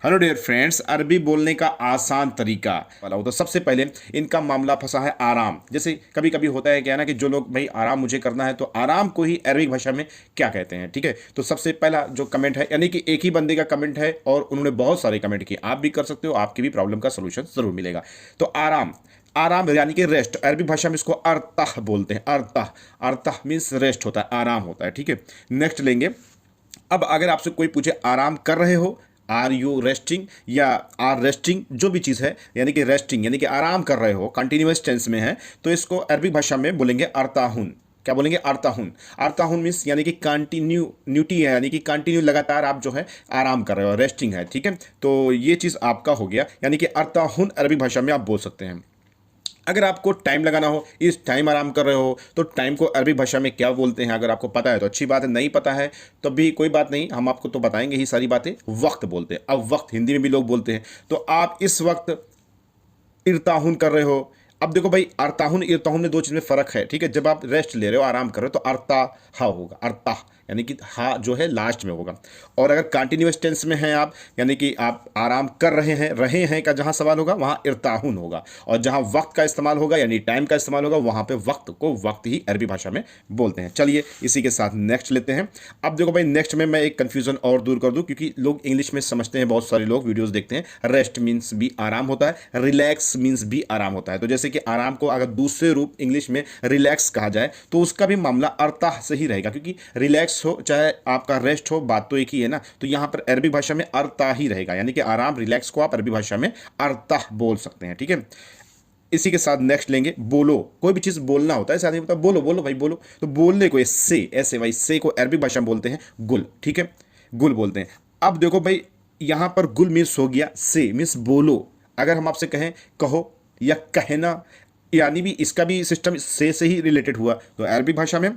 Hello dear friends, अरबी बोलने का आसान तरीका वाला हो तो सबसे पहले इनका मामला फंसा है आराम। जैसे कभी कभी होता है क्या ना कि जो लोग भाई आराम मुझे करना है तो आराम को ही अरबिक भाषा में क्या कहते हैं। ठीक है, तो सबसे पहला जो कमेंट है यानी कि एक ही बंदे का कमेंट है और उन्होंने बहुत सारे कमेंट किए। आप भी कर सकते हो, आपकी भी प्रॉब्लम का सोल्यूशन जरूर मिलेगा। तो आराम, आराम यानी कि रेस्ट, अरबी भाषा में इसको अरताह बोलते हैं। अरताह, अरताह मीन्स रेस्ट होता है, आराम होता है। ठीक है, नेक्स्ट लेंगे। अब अगर आपसे कोई पूछे आराम कर रहे हो, आर यू रेस्टिंग या आर रेस्टिंग, जो भी चीज़ है यानी कि रेस्टिंग यानी कि आराम कर रहे हो, कंटिन्यूअस टेंस में है, तो इसको अरबी भाषा में बोलेंगे अरताहुन। क्या बोलेंगे? अरताहुन। अरताहुन मीन्स यानी कि कंटिन्यूटी है, यानी कि कंटिन्यू लगातार आप जो है आराम कर रहे हो, रेस्टिंग है। ठीक है, तो ये चीज़ आपका हो गया, यानी कि अरताहुन अरबी भाषा में आप बोल सकते हैं। अगर आपको टाइम लगाना हो, इस टाइम आराम कर रहे हो, तो टाइम को अरबी भाषा में क्या बोलते हैं? अगर आपको पता है तो अच्छी बात है, नहीं पता है तो भी कोई बात नहीं, हम आपको तो बताएंगे ही सारी बातें। वक्त बोलते हैं। अब वक्त हिंदी में भी लोग बोलते हैं, तो आप इस वक्त इरताहुन कर रहे हो। अब देखो भाई, अरताहुन इरताहुन में दो चीज़ में फ़र्क है। ठीक है, जब आप रेस्ट ले रहे हो, आराम कर रहे हो, तो अरता हा होगा, अरता यानी कि हा जो है लास्ट में होगा। और अगर कंटिन्यूअस टेंस में हैं आप, यानी कि आप आराम कर रहे हैं का जहाँ सवाल होगा वहाँ इरताहुन होगा। और जहाँ वक्त का इस्तेमाल होगा यानी टाइम का इस्तेमाल होगा, वहाँ पे वक्त को वक्त ही अरबी भाषा में बोलते हैं। चलिए इसी के साथ नेक्स्ट लेते हैं। अब देखो भाई, नेक्स्ट में मैं एक कन्फ्यूज़न और दूर कर दूँ, क्योंकि लोग इंग्लिश में समझते हैं, बहुत सारे लोग वीडियोज़ देखते हैं, रेस्ट मीन्स भी आराम होता है, रिलैक्स मीन्स भी आराम होता है। तो जैसे कि आराम को अगर दूसरे रूप इंग्लिश में रिलैक्स कहा जाए तो उसका भी मामला अरताह से ही रहेगा, क्योंकि रिलैक्स हो चाहे आपका रेस्ट हो, बात तो एक ही है ना। तो यहां पर अरबी भाषा में अरताह ही रहेगा, यानी कि आराम रिलैक्स को आप अरबी भाषा में अरताह बोल सकते हैं। ठीक है, इसी के साथ नेक्स्ट लेंगे। बोलो, कोई भी चीज़ बोलना होता है, ऐसा नहीं होता बोलो बोलो भाई बोलो, तो बोलने को से, ऐसे भाई से को अरबी भाषा में बोलते हैं गुल। ठीक है, गुल बोलते हैं। अब देखो भाई, यहां पर गुल मीन्स हो गया से, मीन्स बोलो। अगर हम आपसे कहें कहो या कहना, यानी भी इसका भी सिस्टम से ही रिलेटेड हुआ, तो अरबी भाषा में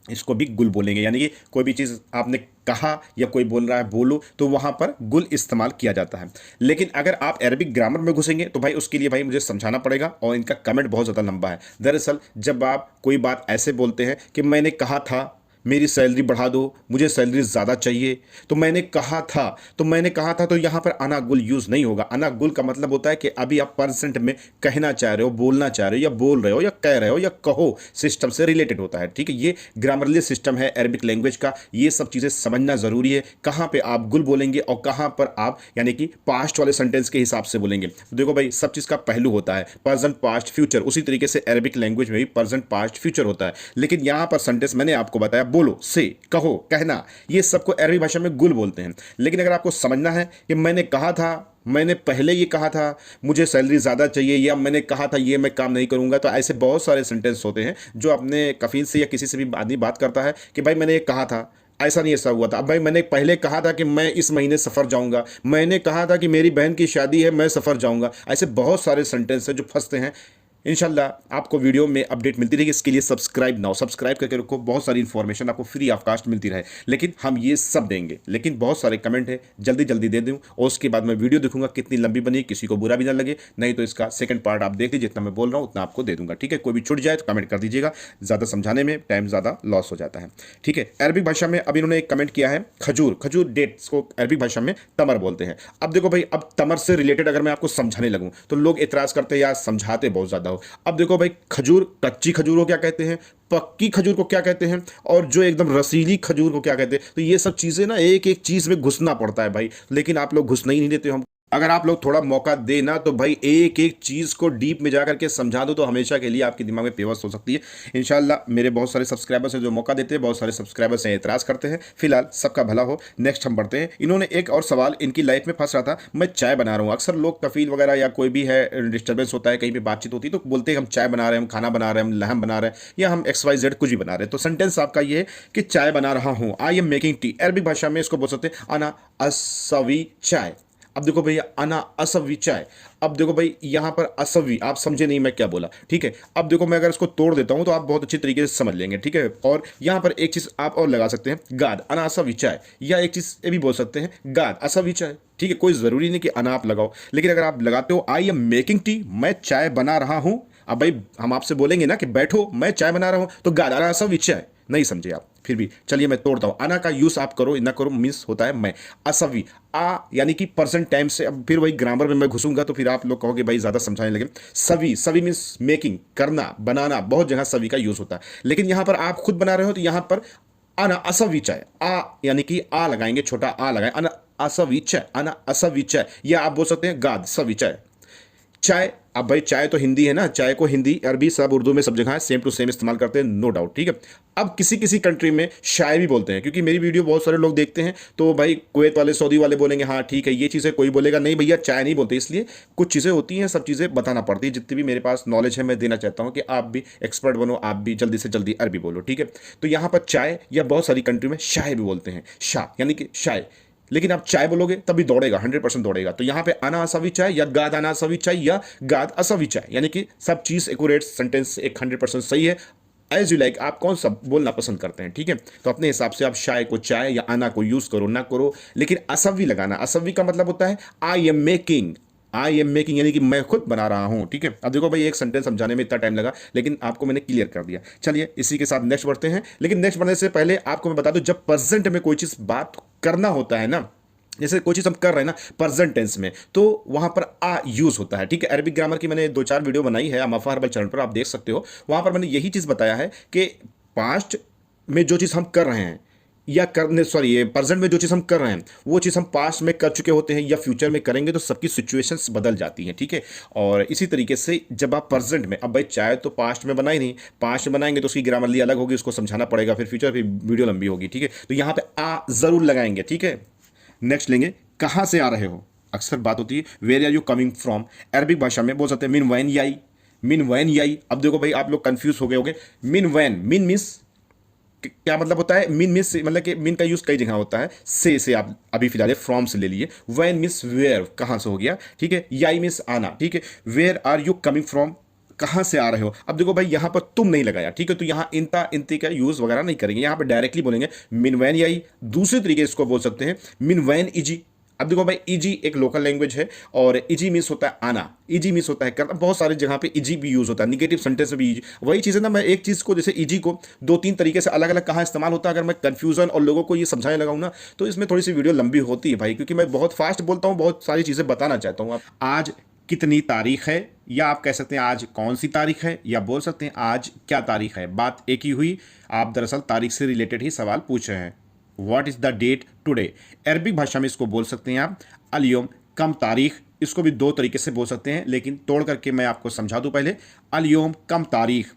इसको भी गुल बोलेंगे। यानी कि कोई भी चीज़ आपने कहा या कोई बोल रहा है बोलो, तो वहाँ पर गुल इस्तेमाल किया जाता है। लेकिन अगर आप अरबिक ग्रामर में घुसेंगे तो भाई उसके लिए भाई मुझे समझाना पड़ेगा, और इनका कमेंट बहुत ज़्यादा लंबा है। दरअसल जब आप कोई बात ऐसे बोलते हैं कि मैंने कहा था मेरी सैलरी बढ़ा दो, मुझे सैलरी ज़्यादा चाहिए, तो मैंने कहा था, तो यहाँ पर अना गुल यूज़ नहीं होगा। अना गुल का मतलब होता है कि अभी आप परसेंट में कहना चाह रहे हो, बोलना चाह रहे हो, या बोल रहे हो, या कह रहे हो, या कहो, सिस्टम से रिलेटेड होता है। ठीक है, ये ग्रामरली सिस्टम है अरबिक लैंग्वेज का, ये सब चीज़ें समझना ज़रूरी है। कहाँ पर आप गुल बोलेंगे और कहाँ पर आप यानी कि पास्ट वाले सेंटेंस के हिसाब से बोलेंगे। तो देखो भाई, सब चीज़ का पहलू होता है, प्रेजेंट पास्ट फ्यूचर। उसी तरीके से अरबिक लैंग्वेज में भी प्रेजेंट पास्ट फ्यूचर होता है। लेकिन यहाँ पर सेंटेंस मैंने आपको बताया, बोलो, से, कहो, कहना, ये सबको अरबी भाषा में गुल बोलते हैं। लेकिन अगर आपको समझना है कि मैंने कहा था, मैंने पहले ये कहा था मुझे सैलरी ज़्यादा चाहिए, या मैंने कहा था ये मैं काम नहीं करूंगा, तो ऐसे बहुत सारे सेंटेंस होते हैं जो अपने कफील से या किसी से भी आदमी बात करता है कि भाई मैंने ये कहा था, ऐसा नहीं ऐसा हुआ था। अब भाई मैंने पहले कहा था कि मैं इस महीने सफ़र जाऊंगा, मैंने कहा था कि मेरी बहन की शादी है, मैं सफ़र जाऊंगा। ऐसे बहुत सारे सेंटेंस हैं जो फंसते हैं। इंशाल्लाह आपको वीडियो में अपडेट मिलती रहेगी। इसके लिए सब्सक्राइब नाउ, सब्सक्राइब करके रखो, बहुत सारी इन्फॉर्मेशन आपको फ्री ऑफ कास्ट मिलती रहे। लेकिन हम ये सब देंगे, लेकिन बहुत सारे कमेंट है, जल्दी जल्दी दे दूँ और उसके बाद मैं वीडियो देखूंगा कितनी लंबी बनी, किसी को बुरा भी ना लगे। नहीं तो इसका सेकंड पार्ट आप देख लीजिए, जितना मैं बोल रहा हूँ उतना आपको दे दूंगा। ठीक है, कोई भी छूट जाए तो कमेंट कर दीजिएगा, ज़्यादा समझाने में टाइम ज़्यादा लॉस हो जाता है। ठीक है, अरबिक भाषा में अब इन्होंने एक कमेंट किया है, खजूर, खजूर डेट्स को अरबिक भाषा में तमर बोलते हैं। अब देखो भाई, अब तमर से रिलेटेड अगर मैं आपको समझाने लगूँ तो लोग एतराज़ करते हैं या समझाते बहुत ज़्यादा हो। अब देखो भाई, खजूर, कच्ची खजूर को क्या कहते हैं, पक्की खजूर को क्या कहते हैं, और जो एकदम रसीली खजूर को क्या कहते हैं। तो ये सब चीजें ना एक एक चीज में घुसना पड़ता है भाई, लेकिन आप लोग घुसना ही नहीं देते। हम अगर आप लोग थोड़ा मौका देना तो भाई एक एक चीज़ को डीप में जाकर के समझा दो, तो हमेशा के लिए आपके दिमाग में पेवस हो सकती है। इंशाल्लाह मेरे बहुत सारे सब्सक्राइबर्स हैं जो मौका देते हैं, बहुत सारे सब्सक्राइबर्स हैं एतराज़ करते हैं। फिलहाल सबका भला हो। नेक्स्ट हम बढ़ते हैं। इन्होंने एक और सवाल, इनकी लाइफ में फंस रहा था, मैं चाय बना रहा हूँ। अक्सर लोग कफील वगैरह या कोई भी है, डिस्टर्बेंस होता है, कहीं पर बातचीत होती है तो बोलते हैं हम चाय बना रहे हैं, हम खाना बना रहे हैं, हम लहम बना रहे हैं, या हम XYZ कुछ भी बना रहे हैं। तो सेंटेंस आपका ये है कि चाय बना रहा हूँ, I am making tea. Arabic भाषा में इसको बोल सकते हैं अना असवी चाय। अब देखो भैया, अना असवी चाय। अब देखो भाई, यहां पर असवी, आप समझे नहीं मैं क्या बोला। ठीक है, अब देखो मैं अगर इसको तोड़ देता हूं तो आप बहुत अच्छी तरीके से समझ लेंगे। ठीक है, और यहां पर एक चीज आप और लगा सकते हैं, गाद, अना असवी चाय, या एक चीज ये भी बोल सकते हैं, गाद असवी चाय। ठीक है, कोई जरूरी नहीं कि अना आप लगाओ, लेकिन अगर आप लगाते हो आई एम मेकिंग टी, मैं चाय बना रहा हूं। अब भाई हम आपसे बोलेंगे ना कि बैठो मैं चाय बना रहा हूं, तो गाद अना असवी चाय, नहीं समझे आप। फिर भी चलिए मैं तोड़ता हूँ। आना का यूज़ आप करो ना करो मीन्स होता है मैं। असवी, आ यानी कि प्रेजेंट टाइम से, अब फिर वही ग्रामर में मैं घुसूंगा तो फिर आप लोग कहोगे भाई ज़्यादा समझाने लगे। सवी, सवी मीन्स मेकिंग, करना, बनाना, बहुत जगह सवी का यूज़ होता है, लेकिन यहाँ पर आप खुद बना रहे हो तो यहाँ पर अना असविचय, आ यानी कि आ लगाएंगे, छोटा आ लगाए, अना असविचय, अना असविचय, या आप बोल सकते हैं गाद सविचय। चाय, अब भाई चाय तो हिंदी है ना, चाय को हिंदी अरबी सब उर्दू में सब जगह सेम टू सेम इस्तेमाल करते हैं, नो डाउट, ठीक है। अब किसी किसी कंट्री में चाय भी बोलते हैं, क्योंकि मेरी वीडियो बहुत सारे लोग देखते हैं, तो भाई कुवैत वाले सऊदी वाले बोलेंगे हाँ ठीक है ये चीज़ है, कोई बोलेगा नहीं भैया चाय नहीं बोलते। इसलिए कुछ चीज़ें होती हैं, सब चीज़ें बताना पड़ती है, जितनी भी मेरे पास नॉलेज है मैं देना चाहता हूँ कि आप भी एक्सपर्ट बनो, आप भी जल्दी से जल्दी अरबी बोलो, ठीक है। तो यहाँ पर चाय या बहुत सारी कंट्री में शाय भी बोलते हैं, शाह यानी कि शाय, लेकिन आप चाय बोलोगे तभी दौड़ेगा, 100% दौड़ेगा। तो यहाँ पे अना असवी चाय या गाद अना असवी चाय या गाद असवी चाय, यानी कि सब चीज़ एक्यूरेट, सेंटेंस एक 100% सही है। एज यू लाइक, आप कौन सा बोलना पसंद करते हैं, ठीक है। तो अपने हिसाब से आप शाय को चाय या अना को यूज़ करो ना करो, लेकिन असवी लगाना, असवी का मतलब होता है I am making, I am making यानी कि मैं खुद बना रहा हूं, ठीक है। अब देखो भाई एक सेंटेंस समझाने में इतना टाइम लगा, लेकिन आपको मैंने क्लियर कर दिया। चलिए इसी के साथ नेक्स्ट बढ़ते हैं, लेकिन नेक्स्ट बढ़ने से पहले आपको मैं बता दूं, जब प्रेजेंट में कोई चीज़ बात करना होता है ना, जैसे कोई चीज़ हम कर रहे हैं ना प्रेजेंट टेंस में, तो वहां पर आ यूज होता है, ठीक है। अरबिक ग्रामर की मैंने 2-4 वीडियो बनाई है अमाफा हर्बल चैनल पर, आप देख सकते हो। वहां पर मैंने यही चीज़ बताया है कि पास्ट में जो चीज़ हम कर रहे हैं या करने, सॉरी ये प्रेजेंट में जो चीज़ हम कर रहे हैं वो चीज़ हम पास्ट में कर चुके होते हैं या फ्यूचर में करेंगे, तो सबकी सिचुएशंस बदल जाती हैं, ठीक है। और इसी तरीके से जब आप प्रेजेंट में, अब भाई चाय तो पास्ट में बनाई नहीं, पास्ट में बनाएंगे तो उसकी ग्रामरली अलग होगी, उसको समझाना पड़ेगा, फिर फ्यूचर, फिर वीडियो लंबी होगी, ठीक है। तो यहाँ पे आ जरूर लगाएंगे, ठीक है। नेक्स्ट लेंगे, कहाँ से आ रहे हो, अक्सर बात होती है where are you coming from, Arabic भाषा में बोल सकते हैं मिन वैन याई, मिन वैन याई। अब देखो भाई आप लोग कंफ्यूज हो गए होगे, मिन वैन, मिन मीन्स क्या मतलब होता है, मिन मीन्स मतलब कि मिन का यूज कई जगह होता है, से आप अभी फिलहाल फ्रॉम से ले लिए, वैन मीन्स वेयर, कहाँ से हो गया, ठीक है। याई मीन्स आना, ठीक है। Where are you coming from, कहाँ से आ रहे हो। अब देखो भाई यहाँ पर तुम नहीं लगाया, ठीक है, तो यहाँ इंता इंती का यूज वगैरह नहीं करेंगे, यहाँ पर डायरेक्टली बोलेंगे मिन वैन याई। दूसरे तरीके इसको बोल सकते हैं मिन वैन इजी। अब देखो भाई इजी एक लोकल लैंग्वेज है, और इजी मीन्स होता है आना, इजी मीन्स होता है करना, बहुत सारी जगह पे इजी भी यूज होता है, निगेटिव सेंटेंस में भी इजी। वही चीज़ है ना, मैं एक चीज़ को जैसे इजी को 2-3 तरीके से अलग अलग कहाँ इस्तेमाल होता है, अगर मैं कंफ्यूजन और लोगों को ये समझाने लगाऊँ ना, तो इसमें थोड़ी सी वीडियो लंबी होती है भाई, क्योंकि मैं बहुत फास्ट बोलता हूँ, बहुत सारी चीज़ें बताना चाहता हूँ। आज कितनी तारीख है, या आप कह सकते हैं आज कौन सी तारीख है, या बोल सकते हैं आज क्या तारीख है, बात एक ही हुई। आप दरअसल तारीख से रिलेटेड ही सवाल पूछ रहे हैं। What is the date today, Arabic भाषा में इसको बोल सकते हैं आप अल-यौम, कम तारीख। इसको भी 2 तरीके से बोल सकते हैं, लेकिन तोड़ करके मैं आपको समझा दूं पहले। अल-यौम कम तारीख,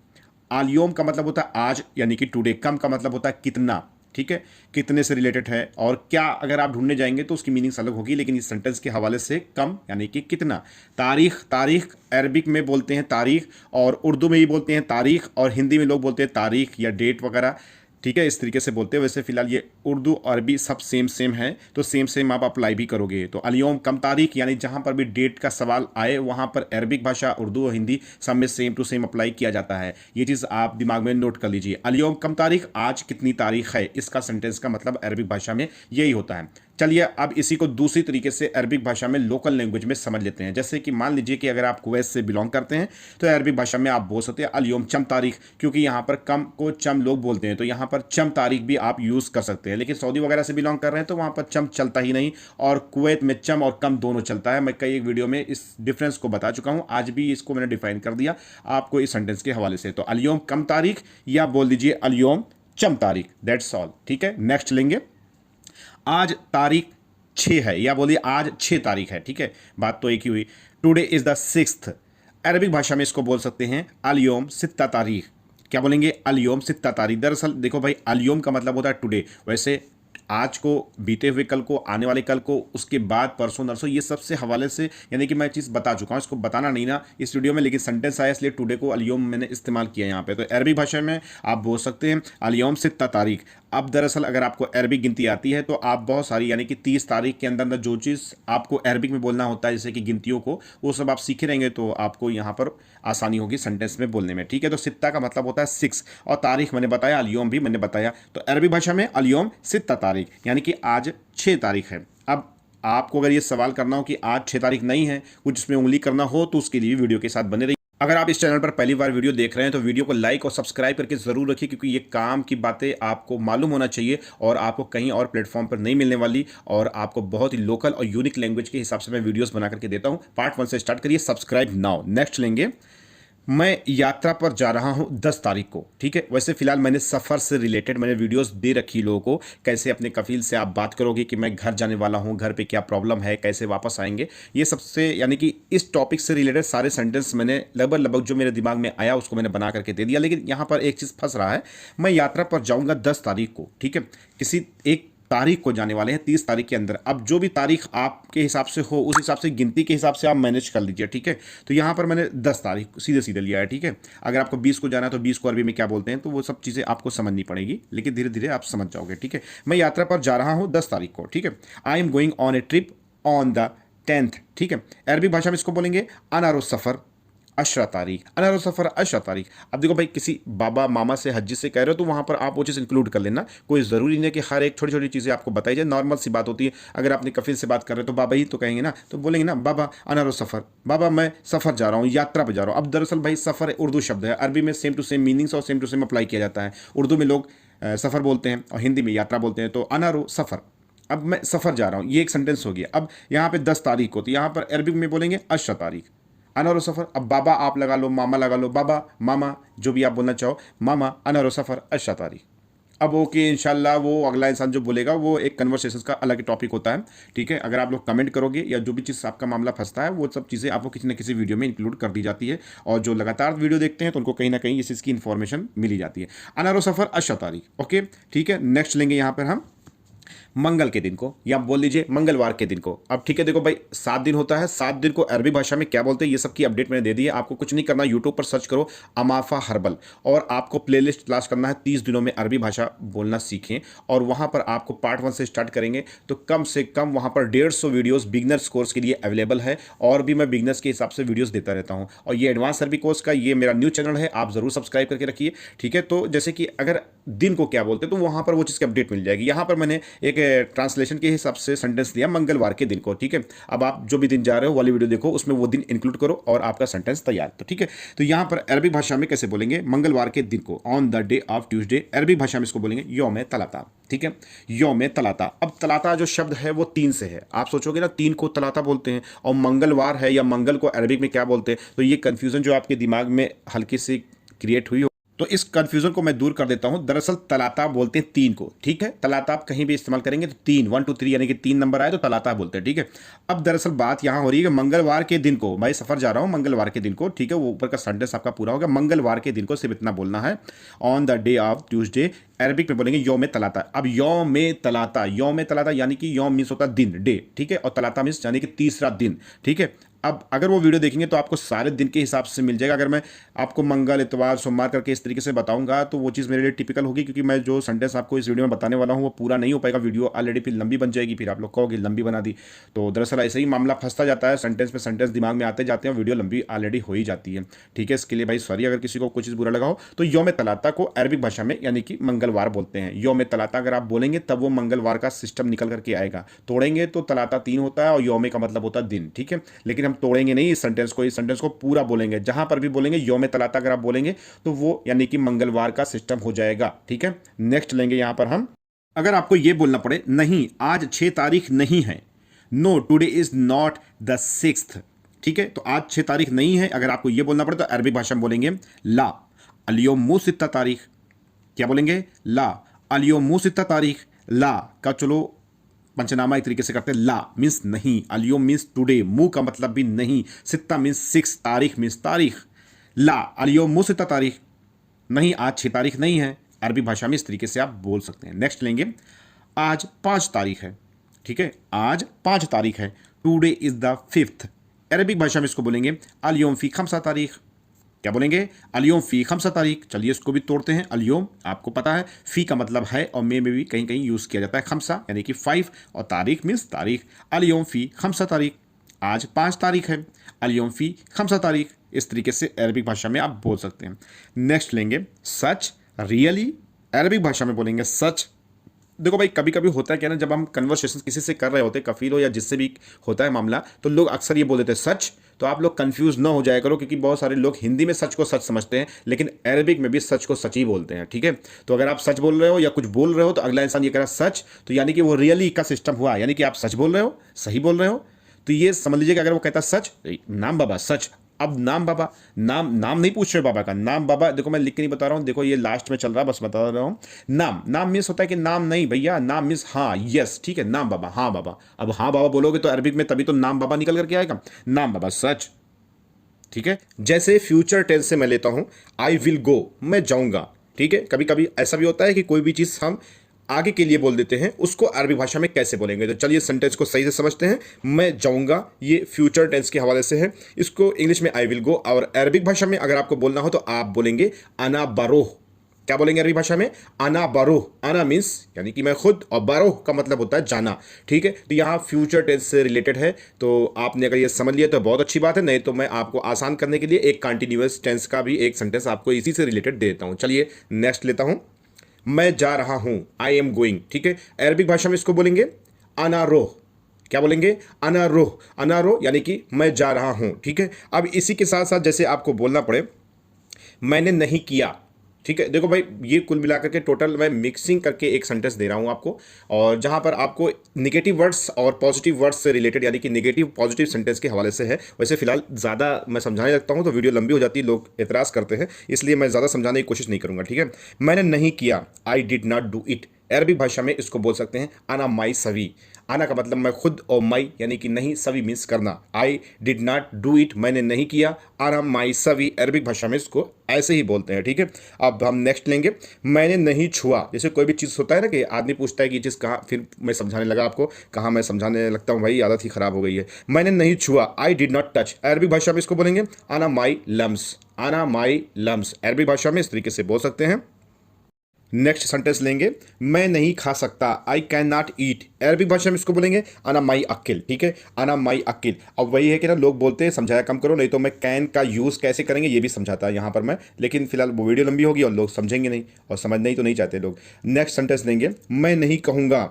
अल-यौम का मतलब होता है आज यानी कि टुडे, कम का मतलब होता है कितना, ठीक है, कितने से रिलेटेड है। और क्या अगर आप ढूंढने जाएंगे तो उसकी मीनिंग्स अलग होगी, लेकिन इस सेंटेंस के हवाले से कम यानी कि कितना। तारीख, तारीख अरबिक में बोलते हैं तारीख, और उर्दू में भी बोलते हैं तारीख, और हिंदी में लोग बोलते हैं तारीख या डेट वगैरह, ठीक है, इस तरीके से बोलते हैं। वैसे फिलहाल ये उर्दू और अरबी सब सेम सेम है, तो सेम सेम आप अप्लाई भी करोगे। तो अल-यौम कम तारीख, यानी जहाँ पर भी डेट का सवाल आए वहाँ पर अरबिक भाषा, उर्दू और हिंदी सब में सेम टू सेम अप्लाई किया जाता है। ये चीज़ आप दिमाग में नोट कर लीजिए। अल-यौम कम तारीख, आज कितनी तारीख है, इसका सेंटेंस का मतलब अरबिक भाषा में यही होता है। चलिए अब इसी को दूसरी तरीके से अरबिक भाषा में लोकल लैंग्वेज में समझ लेते हैं। जैसे कि मान लीजिए कि अगर आप कुवैत से बिलोंग करते हैं तो अरबिक भाषा में आप बोल सकते हैं अल-यौम चम तारीख, क्योंकि यहाँ पर कम को चम लोग बोलते हैं, तो यहाँ पर चम तारीख भी आप यूज़ कर सकते हैं। लेकिन सऊदी वगैरह से बिलोंग कर रहे हैं तो वहाँ पर चम चलता ही नहीं, और कुवैत में चम और कम दोनों चलता है। मैं कई एक वीडियो में इस डिफरेंस को बता चुका हूँ, आज भी इसको मैंने डिफाइन कर दिया आपको इस सेंटेंस के हवाले से। तो अल-यौम कम तारीख, या बोल दीजिए अल-यौम चम तारीख, दैट्स ऑल, ठीक है। नेक्स्ट लेंगे, आज तारीख 6 है, या बोलिए आज 6 तारीख है, ठीक है, बात तो एक ही हुई। Today is the 6th, Arabic भाषा में इसको बोल सकते हैं अल-यौम सित्ता तारीख। क्या बोलेंगे, अल-यौम सित्ता तारीख। दरअसल देखो भाई अल-यौम का मतलब होता है टुडे, वैसे आज को, बीते हुए कल को, आने वाले कल को, उसके बाद परसों नरसों, ये सबसे हवाले से यानी कि मैं चीज़ बता चुका हूँ, इसको बताना नहीं ना इस वीडियो में, लेकिन सेंटेंस आया इसलिए टुडे को अल-यौम मैंने इस्तेमाल किया यहाँ पे। तो अरबी भाषा में आप बोल सकते हैं अल-यौम सित्ता तारीख। अब दरअसल अगर आपको अरबिक गिनती आती है तो आप बहुत सारी यानी कि 30 तारीख के अंदर अंदर जो चीज़ आपको अरबिक में बोलना होता है, जैसे कि गिनतियों को, वो सब आप सीखे रहेंगे तो आपको यहाँ पर आसानी होगी सेंटेंस में बोलने में, ठीक है। तो सित्ता का मतलब होता है 6, और तारीख मैंने बताया, अल-यौम भी मैंने बताया। तो अरबी भाषा में अल-यौम सित्ता तारीख, यानी कि आज 6 तारीख है। अब आपको अगर ये सवाल करना हो कि आज 6 तारीख नहीं है, कुछ इसमें उंगली करना हो, तो उसके लिए वीडियो के साथ बने रहिए। अगर आप इस चैनल पर पहली बार वीडियो देख रहे हैं तो वीडियो को लाइक और सब्सक्राइब करके ज़रूर रखिए, क्योंकि ये काम की बातें आपको मालूम होना चाहिए और आपको कहीं और प्लेटफॉर्म पर नहीं मिलने वाली, और आपको बहुत ही लोकल और यूनिक लैंग्वेज के हिसाब से मैं वीडियोस बना करके देता हूँ। पार्ट 1 से स्टार्ट करिए, सब्सक्राइब नाउ। नेक्स्ट लेंगे, मैं यात्रा पर जा रहा हूं 10 तारीख को। ठीक है, वैसे फिलहाल मैंने सफ़र से रिलेटेड मैंने वीडियोस दे रखी लोगों को, कैसे अपने कफील से आप बात करोगे कि मैं घर जाने वाला हूं, घर पे क्या प्रॉब्लम है, कैसे वापस आएंगे, ये सबसे यानी कि इस टॉपिक से रिलेटेड सारे सेंटेंस मैंने लगभग लगभग जो मेरे दिमाग में आया उसको मैंने बना करके दे दिया। लेकिन यहाँ पर एक चीज़ फंस रहा है, मैं यात्रा पर जाऊँगा 10 तारीख को। ठीक है, किसी एक तारीख को जाने वाले हैं, 30 तारीख के अंदर। अब जो भी तारीख आपके हिसाब से हो उस हिसाब से गिनती के हिसाब से आप मैनेज कर लीजिए। ठीक है, तो यहाँ पर मैंने 10 तारीख सीधे सीधे लिया है। ठीक है, अगर आपको 20 को जाना है तो 20 को अरबी में क्या बोलते हैं, तो वो सब चीज़ें आपको समझनी पड़ेगी, लेकिन धीरे धीरे आप समझ जाओगे। ठीक है, मैं यात्रा पर जा रहा हूँ 10 तारीख को। ठीक है, I am going on A trip on the 10th। ठीक है, अरबी भाषा में इसको बोलेंगे अनारो सफ़र अशरा तारीख, अनारो सफ़र अशरा तारीख। अब देखो भाई, किसी बाबा मामा से हज से कह रहे हो तो वहाँ पर आप वो चीज़ इंक्लूड कर लेना। कोई ज़रूरी नहीं है कि हर एक छोटी छोटी चीज़ें आपको बताई जाए, नॉर्मल सी बात होती है। अगर आपने कफिल से बात कर रहे हो तो बाबा ही तो कहेंगे ना, तो बोलेंगे ना बाबा अनारो सफ़र, बाबा मैं सफ़र जा रहा हूँ, यात्रा पर जा रहा हूँ। अब दरअसल भाई सफ़र उर्दू शब्द है, अरबी में सेम टू सेम मीनिंग्स और सेम टू सेम अप्लाई किया जाता है। उर्दू में लोग सफ़र बोलते हैं और हिंदी में यात्रा बोलते हैं, तो अनारो सफ़र। अब मैं सफ़र जा रहा हूँ, ये एक सेंटेंस हो गया। अब यहाँ पे 10 तारीख को, तो यहाँ पर अरबिक में बोलेंगे अशरा तारीख, अनारो सफ़र। अब बाबा आप लगा लो, मामा लगा लो, बाबा मामा जो भी आप बोलना चाहो, मामा अनारो सफ़र अशरा तारीख। अब ओके, इंशाल्लाह वो अगला इंसान जो बोलेगा वो एक कन्वर्सेशन का अलग टॉपिक होता है। ठीक है, अगर आप लोग कमेंट करोगे या जो भी चीज़ आपका मामला फंसता है वो सब चीज़ें आपको किसी न किसी वीडियो में इंक्लूड कर दी जाती है, और जो लगातार वीडियो देखते हैं तो उनको कहीं ना कहीं इस चीज़ की इन्फॉर्मेशन मिली जाती है। अनारो सफ़र अशरा तारीख। ओके, ठीक है, नेक्स्ट लेंगे यहाँ पर हम मंगल के दिन को, या बोल लीजिए मंगलवार के दिन को। अब ठीक है, देखो भाई 7 दिन होता है, 7 दिन को अरबी भाषा में क्या बोलते हैं ये सब की अपडेट मैंने दे दी है। आपको कुछ नहीं करना, यूट्यूब पर सर्च करो अमाफा हर्बल, और आपको प्लेलिस्ट तलाश करना है 30 दिनों में अरबी भाषा बोलना सीखें, और वहाँ पर आपको पार्ट 1 से स्टार्ट करेंगे तो कम से कम वहाँ पर 150 वीडियोस बिगनर्स कोर्स के लिए अवेलेबल है, और भी मैं बिगनर्स के हिसाब से वीडियोस देता रहता हूँ। और ये एडवांस अरबी कोर्स का ये मेरा न्यू चैनल है, आप ज़रूर सब्सक्राइब करके रखिए। ठीक है, तो जैसे कि अगर दिन को क्या बोलते हैं तो वहाँ पर वो चीज़ की अपडेट मिल जाएगी। यहाँ पर मैंने एक ट्रांसलेशन के हिसाब से सेंटेंस दिया मंगलवार के दिन को। ठीक है, अब आप जो भी दिन जा रहे हो वाली वीडियो देखो, उसमें वो दिन इंक्लूड करो और आपका सेंटेंस तैयार। तो ठीक है, तो यहाँ पर अरबी भाषा में कैसे बोलेंगे मंगलवार के दिन को, on the day of Tuesday. अरबी भाषा में इसको बोलेंगे यौम तलाता। ठीक है, यौम तलाता। अब तलाता जो शब्द है वो 3 से है। आप सोचोगे ना 3 को तलाता बोलते हैं, और मंगलवार है या मंगल को अरबिक में क्या बोलते हैं, तो ये कन्फ्यूजन जो आपके दिमाग में हल्की सी क्रिएट हुई, तो इस कंफ्यूजन को मैं दूर कर देता हूं। दरअसल तलाता बोलते हैं 3 को। ठीक है, तलाता आप कहीं भी इस्तेमाल करेंगे तो 3 1 2 3 यानी कि 3 नंबर आए तो तलाता बोलते हैं। ठीक है, अब दरअसल बात यहां हो रही है कि मंगलवार के दिन को, भाई सफर जा रहा हूं मंगलवार के दिन को। ठीक है, वो ऊपर का सेंटेंस आपका पूरा होगा, मंगलवार के दिन को सिर्फ इतना बोलना है, on the day of Tuesday. Arabic में बोलेंगे यौम तलाता। अब यौम तलाता, यौम तलाता यानी कि यौम मीन्स होता है दिन, डे। ठीक है, और तलाता मीन्स यानी कि तीसरा दिन। ठीक है, अब अगर वो वीडियो देखेंगे तो आपको सारे दिन के हिसाब से मिल जाएगा। अगर मैं आपको मंगल इतवार सोमवार करके इस तरीके से बताऊंगा तो वो चीज़ मेरे लिए टिपिकल होगी, क्योंकि मैं जो सेंटेंस आपको इस वीडियो में बताने वाला हूँ वो पूरा नहीं हो पाएगा। वीडियो ऑलरेडी फिर लंबी बन जाएगी, फिर आप लोग कहोगे लंबी बना दी। तो दरअसल ऐसे ही मामला फंसता जाता है, सेंटेंस पे सेंटेंस दिमाग में आते जाते हैं, वीडियो लंबी ऑलरेडी हो ही जाती है। ठीक है, इसके लिए भाई सॉरी अगर किसी को कुछ चीज़ बुरा लगा हो। तो यौम तलाता को अरबिक भाषा में यानी कि मंगलवार बोलते हैं। यौम तलाता अगर आप बोलेंगे तब वो मंगलवार का सिस्टम निकल करके आएगा। तोड़ेंगे तो तलाता 3 होता है और यौम का मतलब होता है दिन। ठीक है, लेकिन हम तोड़ेंगे नहीं इस सेंटेंस को पूरा बोलेंगे। जहां पर भी बोलेंगे यौम तलाता अगर आप बोलेंगे तो वो यानी कि मंगलवार का सिस्टम हो जाएगा। ठीक है, नेक्स्ट लेंगे यहां पर हम, अगर आपको यह बोलना पड़े नहीं आज 6 तारीख नहीं है, no today is not the 6th। ठीक है, तो आज 6 तारीख नहीं है, अगर आपको यह बोलना पड़े तो अरबी भाषा में बोलेंगे ला अलियोम सित्ता तारीख। क्या बोलेंगे? ला अलियोम सित्ता तारीख। ला का चलो पंचनामा एक तरीके से करते हैं, ला मीन्स नहीं, अलियोम मीन्स टुडे, मुंह का मतलब भी नहीं, सित्ता मीन्स 6, तारीख मीन्स तारीख। ला अलियोम सित्ता तारीख, नहीं आज 6 तारीख नहीं है। अरबी भाषा में इस तरीके से आप बोल सकते हैं। नेक्स्ट लेंगे, आज 5 तारीख है। ठीक है, आज 5 तारीख है, today is the 5th। Arabic भाषा में इसको बोलेंगे अलियोम फी खमसा तारीख। क्या बोलेंगे? अलियोम फी खमसा तारीख। चलिए इसको भी तोड़ते हैं। अलियोम आपको पता है फी का मतलब है और में भी कहीं कहीं यूज़ किया जाता है खमसा यानी कि 5, और तारीख मीन्स तारीख। अलियोम फी खमसा तारीख, आज 5 तारीख है, अलियोम फी खमसा तारीख। इस तरीके से अरबिक भाषा में आप बोल सकते हैं। नेक्स्ट लेंगे सच, रियली। अरबिक भाषा में बोलेंगे सच, देखो भाई, कभी कभी होता है क्या ना, जब हम कन्वर्सेशन किसी से कर रहे होते हैं, कफील हो या जिससे भी होता है मामला, तो लोग अक्सर ये बोल देते हैं सच। तो आप लोग कंफ्यूज ना हो जाया करो, क्योंकि बहुत सारे लोग हिंदी में सच को सच समझते हैं, लेकिन अरबिक में भी सच को सच ही बोलते हैं, ठीक है। तो अगर आप सच बोल रहे हो या कुछ बोल रहे हो तो अगला इंसान ये कह रहा है सच, तो यानी कि वो रियली का सिस्टम हुआ, यानी कि आप सच बोल रहे हो, सही बोल रहे हो। तो ये समझ लीजिए कि अगर वो कहता सच, नाम बाबा सच। अब नाम बाबा, नाम नाम नहीं पूछ रहे बाबा का, नाम बाबा देखो मैं लिख के नहीं बता रहा हूँ, देखो ये लास्ट में चल रहा है, बस बता रहा हूँ। नाम, नाम मीन्स होता है कि नाम नहीं भैया, नाम मीन्स हाँ, यस, ठीक है, नाम बाबा, हाँ बाबा। अब हाँ बाबा बोलोगे तो अरबिक में तभी तो नाम बाबा निकल करके आएगा, नाम बाबा सच, ठीक है। जैसे फ्यूचर टेंस से मैं लेता हूं, आई विल गो, मैं जाऊंगा, ठीक है। कभी कभी ऐसा भी होता है कि कोई भी चीज़ हम आगे के लिए बोल देते हैं, उसको अरबी भाषा में कैसे बोलेंगे। तो चलिए सेंटेंस को सही से समझते हैं। मैं जाऊंगा, ये फ्यूचर टेंस के हवाले से है, इसको इंग्लिश में आई विल गो, और अरबिक भाषा में अगर आपको बोलना हो तो आप बोलेंगे अना बरोह। क्या बोलेंगे अरबी भाषा में? अना बरोह। अना मीन्स यानी कि मैं खुद, और बरोह का मतलब होता है जाना, ठीक है। तो यहाँ फ्यूचर टेंस से रिलेटेड है, तो आपने अगर ये समझ लिया तो बहुत अच्छी बात है, नहीं तो मैं आपको आसान करने के लिए एक कंटिन्यूअस टेंस का भी एक सेंटेंस आपको इसी से रिलेटेड दे देता हूँ। चलिए नेक्स्ट लेता हूँ, मैं जा रहा हूँ, आई एम गोइंग, ठीक है। अरबिक भाषा में इसको बोलेंगे अना रोह। क्या बोलेंगे? अना रोह। अना रोह यानी कि मैं जा रहा हूँ, ठीक है। अब इसी के साथ साथ जैसे आपको बोलना पड़े मैंने नहीं किया, ठीक है। देखो भाई, ये कुल मिलाकर के टोटल मैं मिक्सिंग करके एक सेंटेंस दे रहा हूँ आपको, और जहाँ पर आपको निगेटिव वर्ड्स और पॉजिटिव वर्ड्स से रिलेटेड, यानी कि निगेटिव पॉजिटिव सेंटेंस के हवाले से है। वैसे फिलहाल ज़्यादा मैं समझाने लगता हूँ तो वीडियो लंबी हो जाती है, लोग एतराज़ करते हैं, इसलिए मैं ज़्यादा समझाने की कोशिश नहीं करूँगा, ठीक है। मैंने नहीं किया, I did not do it. अरबी भाषा में इसको बोल सकते हैं अना माई सवी। आना का मतलब मैं खुद, और माई यानी कि नहीं, सभी मीन्स करना। I did not do it, मैंने नहीं किया। आना माई सवी, अरबिक भाषा में इसको ऐसे ही बोलते हैं, ठीक है। अब हम नेक्स्ट लेंगे, मैंने नहीं छुआ। जैसे कोई भी चीज़ होता है ना कि आदमी पूछता है कि ये चीज़ कहाँ, फिर मैं समझाने लगा आपको, कहाँ मैं समझाने लगता हूँ भाई, आदत ही खराब हो गई है। मैंने नहीं छुआ, आई डिड नॉट टच। अरबी भाषा में इसको बोलेंगे आना माई लम्स। आना माई लम्स, अरबी भाषा में इस तरीके से बोल सकते हैं। नेक्स्ट सेंटेंस लेंगे, मैं नहीं खा सकता, I can not eat. Arabic भाषा में इसको बोलेंगे अना माई अक्किल, ठीक है। अना माई अक्किल। अब वही है कि ना, लोग बोलते हैं समझाया कम करो, नहीं तो मैं कैन का यूज़ कैसे करेंगे ये भी समझाता है यहाँ पर मैं, लेकिन फिलहाल वो वीडियो लंबी होगी और लोग समझेंगे नहीं, और समझना ही तो नहीं चाहते लोग। नेक्स्ट सेंटेंस लेंगे, मैं नहीं कहूँगा,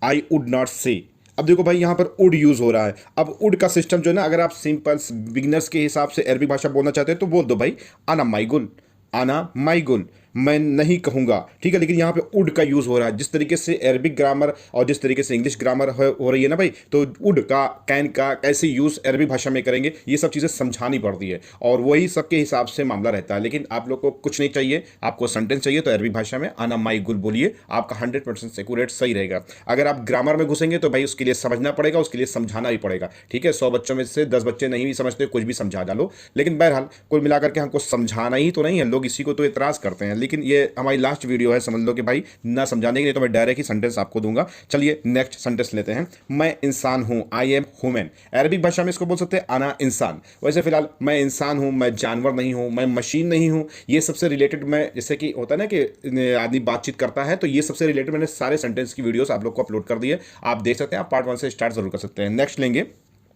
आई वुड नॉट से। अब देखो भाई, यहाँ पर उड यूज़ हो रहा है। अब उड का सिस्टम जो है ना, अगर आप सिंपल बिगनर्स के हिसाब से अरबी भाषा बोलना चाहते हैं तो बोल दो भाई आना माई गुल। आना माई गुल, मैं नहीं कहूँगा, ठीक है। लेकिन यहाँ पे उड का यूज़ हो रहा है, जिस तरीके से अरबिक ग्रामर और जिस तरीके से इंग्लिश ग्रामर हो रही है ना भाई, तो उड का, कैन का कैसे यूज़ अरबी भाषा में करेंगे, ये सब चीज़ें समझानी पड़ती है, और वही सबके हिसाब से मामला रहता है। लेकिन आप लोग को कुछ नहीं चाहिए, आपको सेंटेंस चाहिए तो अरबी भाषा में आना माई गुल बोलिए, आपका 100% एक्यूरेट सही रहेगा। अगर आप ग्रामर में घुसेंगे तो भाई उसके लिए समझना पड़ेगा, उसके लिए समझाना भी पड़ेगा, ठीक है। 100 बच्चों में से 10 बच्चे नहीं भी समझते, कुछ भी समझा डालो, लेकिन बहरहाल कुल मिलाकर के हमको समझाना ही तो नहीं है, लोग इसी को तो एतराज़ करते हैं। लेकिन ये हमारी लास्ट वीडियो है, समझ लो कि भाई ना समझाने के लिए तो मैं डायरेक्ट ही सेंटेंस आपको दूंगा। चलिए नेक्स्ट सेंटेंस लेते हैं, मैं इंसान हूं, आई एम ह्यूमन। अरबिक भाषा में इसको बोल सकते हैं आना इंसान। वैसे फिलहाल मैं इंसान हूं, मैं जानवर नहीं हूं, मैं मशीन नहीं हूं, ये सबसे रिलेटेड मैं, जैसे कि होता है ना कि आदमी बातचीत करता है, तो ये सबसे रिलेटेड मैंने सारे सेंटेंस की वीडियोस आप लोग को अपलोड कर दी है, आप देख सकते हैं, आप पार्ट 1 से स्टार्ट जरूर कर सकते हैं। नेक्स्ट लेंगे,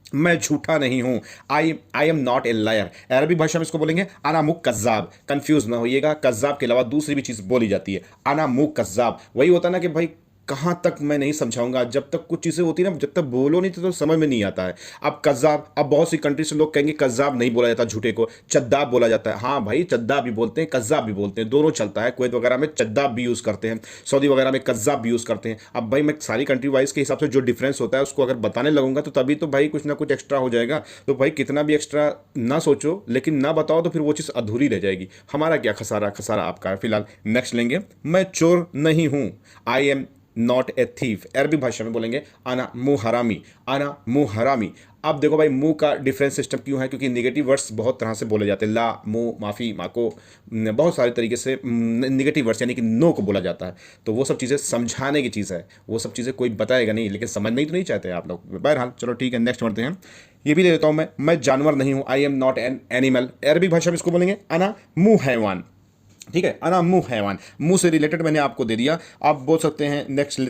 मैं झूठा नहीं हूं, आई एम नॉट ए लायर। अरबी भाषा में इसको बोलेंगे अना मुक कज्जाब। कंफ्यूज ना होइएगा, कज्जाब के अलावा दूसरी भी चीज़ बोली जाती है, अना मुक कज्जाब। वही होता है ना कि भाई कहाँ तक मैं नहीं समझाऊंगा, जब तक कुछ चीज़ें होती है ना, जब तक बोलो नहीं तो समझ में नहीं आता है। अब कज्जाब, अब बहुत सी कंट्री से लोग कहेंगे कज्जाब नहीं बोला जाता, झूठे को चद्दाब बोला जाता है। हाँ भाई, चद्दाब भी बोलते हैं, कज्जाब भी बोलते हैं, दोनों चलता है। कुवैत वगैरह में चद्दाब भी यूज़ करते हैं, सऊदी वगैरह में कज्जाब भी यूज़ करते हैं। अब भाई मैं सारी कंट्री वाइज के हिसाब से जो डिफरेंस होता है उसको अगर बताने लगूंगा तो तभी तो भाई कुछ ना कुछ एक्स्ट्रा हो जाएगा। तो भाई कितना भी एक्स्ट्रा ना सोचो, लेकिन ना बताओ तो फिर वो चीज़ अधूरी रह जाएगी। हमारा क्या खसारा, खसारा आपका है। फिलहाल नेक्स्ट लेंगे, मैं चोर नहीं हूँ, I am not a thief. अरबी भाषा में बोलेंगे आना मुँह हरामी। आना मुँह हरामी। अब देखो भाई, मुंह का डिफरेंस सिस्टम क्यों है? क्योंकि नेगेटिव वर्ड्स बहुत तरह से बोले जाते हैं, ला, मुँह, माफ़ी, माको, बहुत सारे तरीके से नेगेटिव वर्ड्स यानी कि नो को बोला जाता है। तो वो सब चीज़ें समझाने की चीज़ है, वो सब चीज़ें कोई बताएगा नहीं, लेकिन समझना ही तो नहीं चाहते आप लोग। बहरहाल चलो ठीक है, नेक्स्ट बढ़ते हैं। ये भी ले लेता हूँ मैं जानवर नहीं हूँ, I am not an animal. अरबी भाषा में इसको बोलेंगे अना मुँह हैवान, ठीक है। अना मुँह हैवान, मुँह से रिलेटेड मैंने आपको दे दिया। आप बोल सकते हैं नेक्स्ट,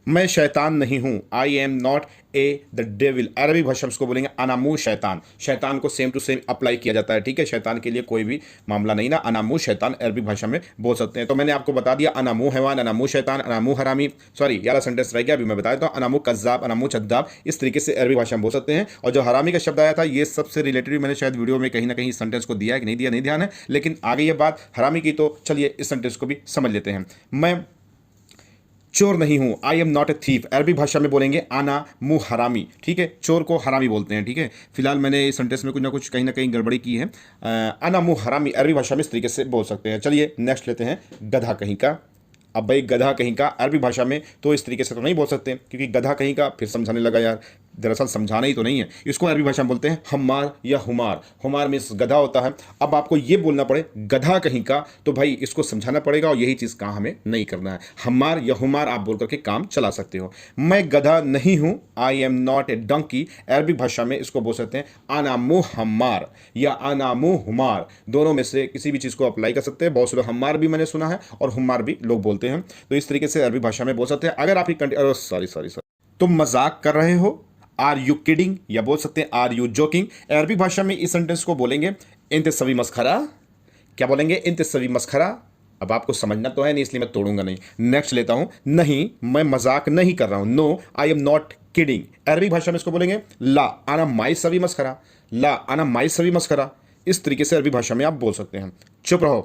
मैं शैतान नहीं हूँ, I am not A the devil. अरबी भाषा में इसको बोलेंगे अनामू शैतान। शैतान को सेम टू सेम अप्लाई किया जाता है, ठीक है, शैतान के लिए कोई भी मामला नहीं ना। अनामू शैतान अरबी भाषा में बोल सकते हैं। तो मैंने आपको बता दिया, अनामू हैवान, अनामू शैतान, अनामू हरामी, सॉरी 11 सेंटेंस रह गया, अभी मैं बता देता हूँ। अनामू कज्जाब, अनामू चद्दाब, इस तरीके से अरबी भाषा में बोल सकते हैं। और जो हरामी का शब्द आया था, ये सबसे रिलेटेड मैंने शायद वीडियो में कहीं ना कहीं सेंटेंस को दिया है कि नहीं दिया, नहीं ध्यान है, लेकिन आगे ये बात हरामी की, तो चलिए इस सेंटेंस को भी समझ लेते हैं। मैं चोर नहीं हूं, आई एम नॉट ए थीफ। अरबी भाषा में बोलेंगे आना मुँह हरामी, ठीक है, चोर को हरामी बोलते हैं, ठीक है। फिलहाल मैंने इस सेंटेंस में कुछ ना कुछ कहीं ना कहीं गड़बड़ी की है। आना मुँह हरामी अरबी भाषा में इस तरीके से बोल सकते हैं। चलिए नेक्स्ट लेते हैं, गधा कहीं का। अब भाई गधा कहीं का अरबी भाषा में तो इस तरीके से तो नहीं बोल सकते, क्योंकि गधा कहीं का फिर समझाने लगा यार, दरअसल समझाना ही तो नहीं है। इसको अरबी भाषा में बोलते हैं हमार या हुमार। हुमार मीन्स गधा होता है। अब आपको ये बोलना पड़े गधा कहीं का, तो भाई इसको समझाना पड़ेगा, और यही चीज़ कहाँ हमें नहीं करना है। हमार या हुमार आप बोल करके काम चला सकते हो। मैं गधा नहीं हूँ, I am not a donkey. अरबी भाषा में इसको बोल सकते हैं अनामु हमार या अनामु हुमार। दोनों में से किसी भी चीज़ को अप्लाई कर सकते हैं। बहुत से लोग हमार भी मैंने सुना है और हुमार भी लोग बोलते हैं, तो इस तरीके से अरबी भाषा में बोल सकते हैं। अगर आपकी सॉरी तुम मजाक कर रहे हो, आर यू किडिंग, या बोल सकते हैं आर यू जोकिंग। अरबी भाषा में इस सेंटेंस को बोलेंगे इंत सवी मस्खरा। क्या बोलेंगे? इंत सवी मस्खरा। अब आपको समझना तो है नहीं, इसलिए मैं तोड़ूंगा नहीं। नेक्स्ट लेता हूं, नहीं मैं मजाक नहीं कर रहा हूं, no I am not kidding. अरबी भाषा में इसको बोलेंगे ला आना माई सवी मस्खरा, ला आना माई सवी मस्खरा। इस तरीके से अरबी भाषा में आप बोल सकते हैं। चुप रहो,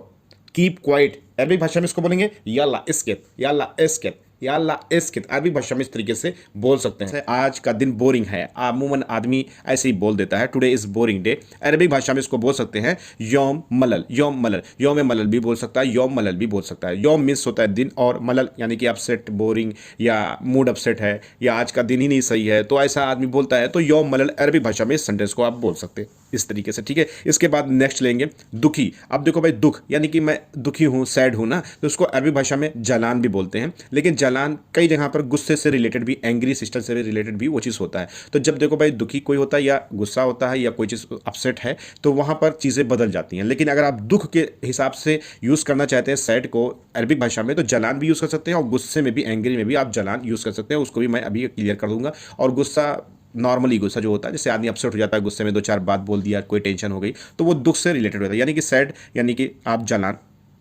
कीप क्वाइट। अरबी भाषा में इसको बोलेंगे याल्ला इस्कित, याल्ला इस्कित, या अल्लाह इस्कित। अरबी भाषा में इस तरीके से बोल सकते हैं। आज का दिन बोरिंग है, अमूमन आदमी ऐसे ही बोल देता है, टुडे इज बोरिंग डे। अरबी भाषा में इसको बोल सकते हैं यौम मलल, यौम मलल। यौम मलल भी बोल सकता है, यौम मलल भी बोल सकता है। यौम मीन्स होता है दिन, और मलल यानी कि अपसेट, बोरिंग, या मूड अपसेट है, या आज का दिन ही नहीं सही है, तो ऐसा आदमी बोलता है, तो यौम मलल अरबी भाषा में इस सेंटेंस को आप बोल सकते हैं इस तरीके से, ठीक है। इसके बाद नेक्स्ट लेंगे दुखी। अब देखो भाई, दुख यानी कि मैं दुखी हूँ, सैड हूँ ना, तो उसको अरबी भाषा में जलान भी बोलते हैं। लेकिन जलान कई जगह पर गुस्से से रिलेटेड भी, एंग्री सिस्टम से रिलेटेड भी वो चीज़ होता है। तो जब देखो भाई दुखी कोई होता है, या गुस्सा होता है, या कोई चीज़ अपसेट है, तो वहाँ पर चीज़ें बदल जाती हैं। लेकिन अगर आप दुख के हिसाब से यूज़ करना चाहते हैं सैड को अरबिक भाषा में, तो जलान भी यूज़ कर सकते हैं, और गुस्से में भी, एंग्री में भी आप जलान यूज़ कर सकते हैं। उसको भी मैं अभी क्लियर कर दूंगा। और गुस्सा, नॉर्मली गुस्सा जो होता है, जैसे आदमी अपसेट हो जाता है गुस्से में, दो चार बात बोल दिया, कोई टेंशन हो गई, तो वो दुख से रिलेटेड होता है, यानी कि सैड, यानी कि आप जलान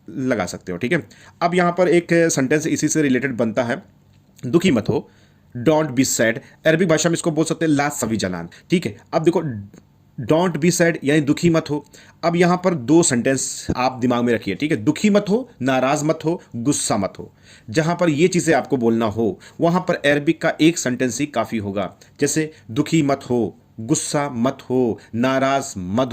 लगा सकते हो, ठीक है। अब यहाँ पर एक सेंटेंस इसी से रिलेटेड बनता है, दुखी मत हो, डोंट बी सैड। अरबी भाषा में इसको बोल सकते हैं ला सवी जलान, ठीक है। अब देखो, डोंट बी सैड यानी दुखी मत हो। अब यहां पर दो सेंटेंस आप दिमाग में रखिए, ठीक है। दुखी मत हो, नाराज मत हो, गुस्सा मत हो। जहां पर ये चीजें आपको बोलना हो, वहां पर अरबिक का एक सेंटेंस ही काफी होगा। जैसे दुखी मत हो, गुस्सा मत हो, नाराज मत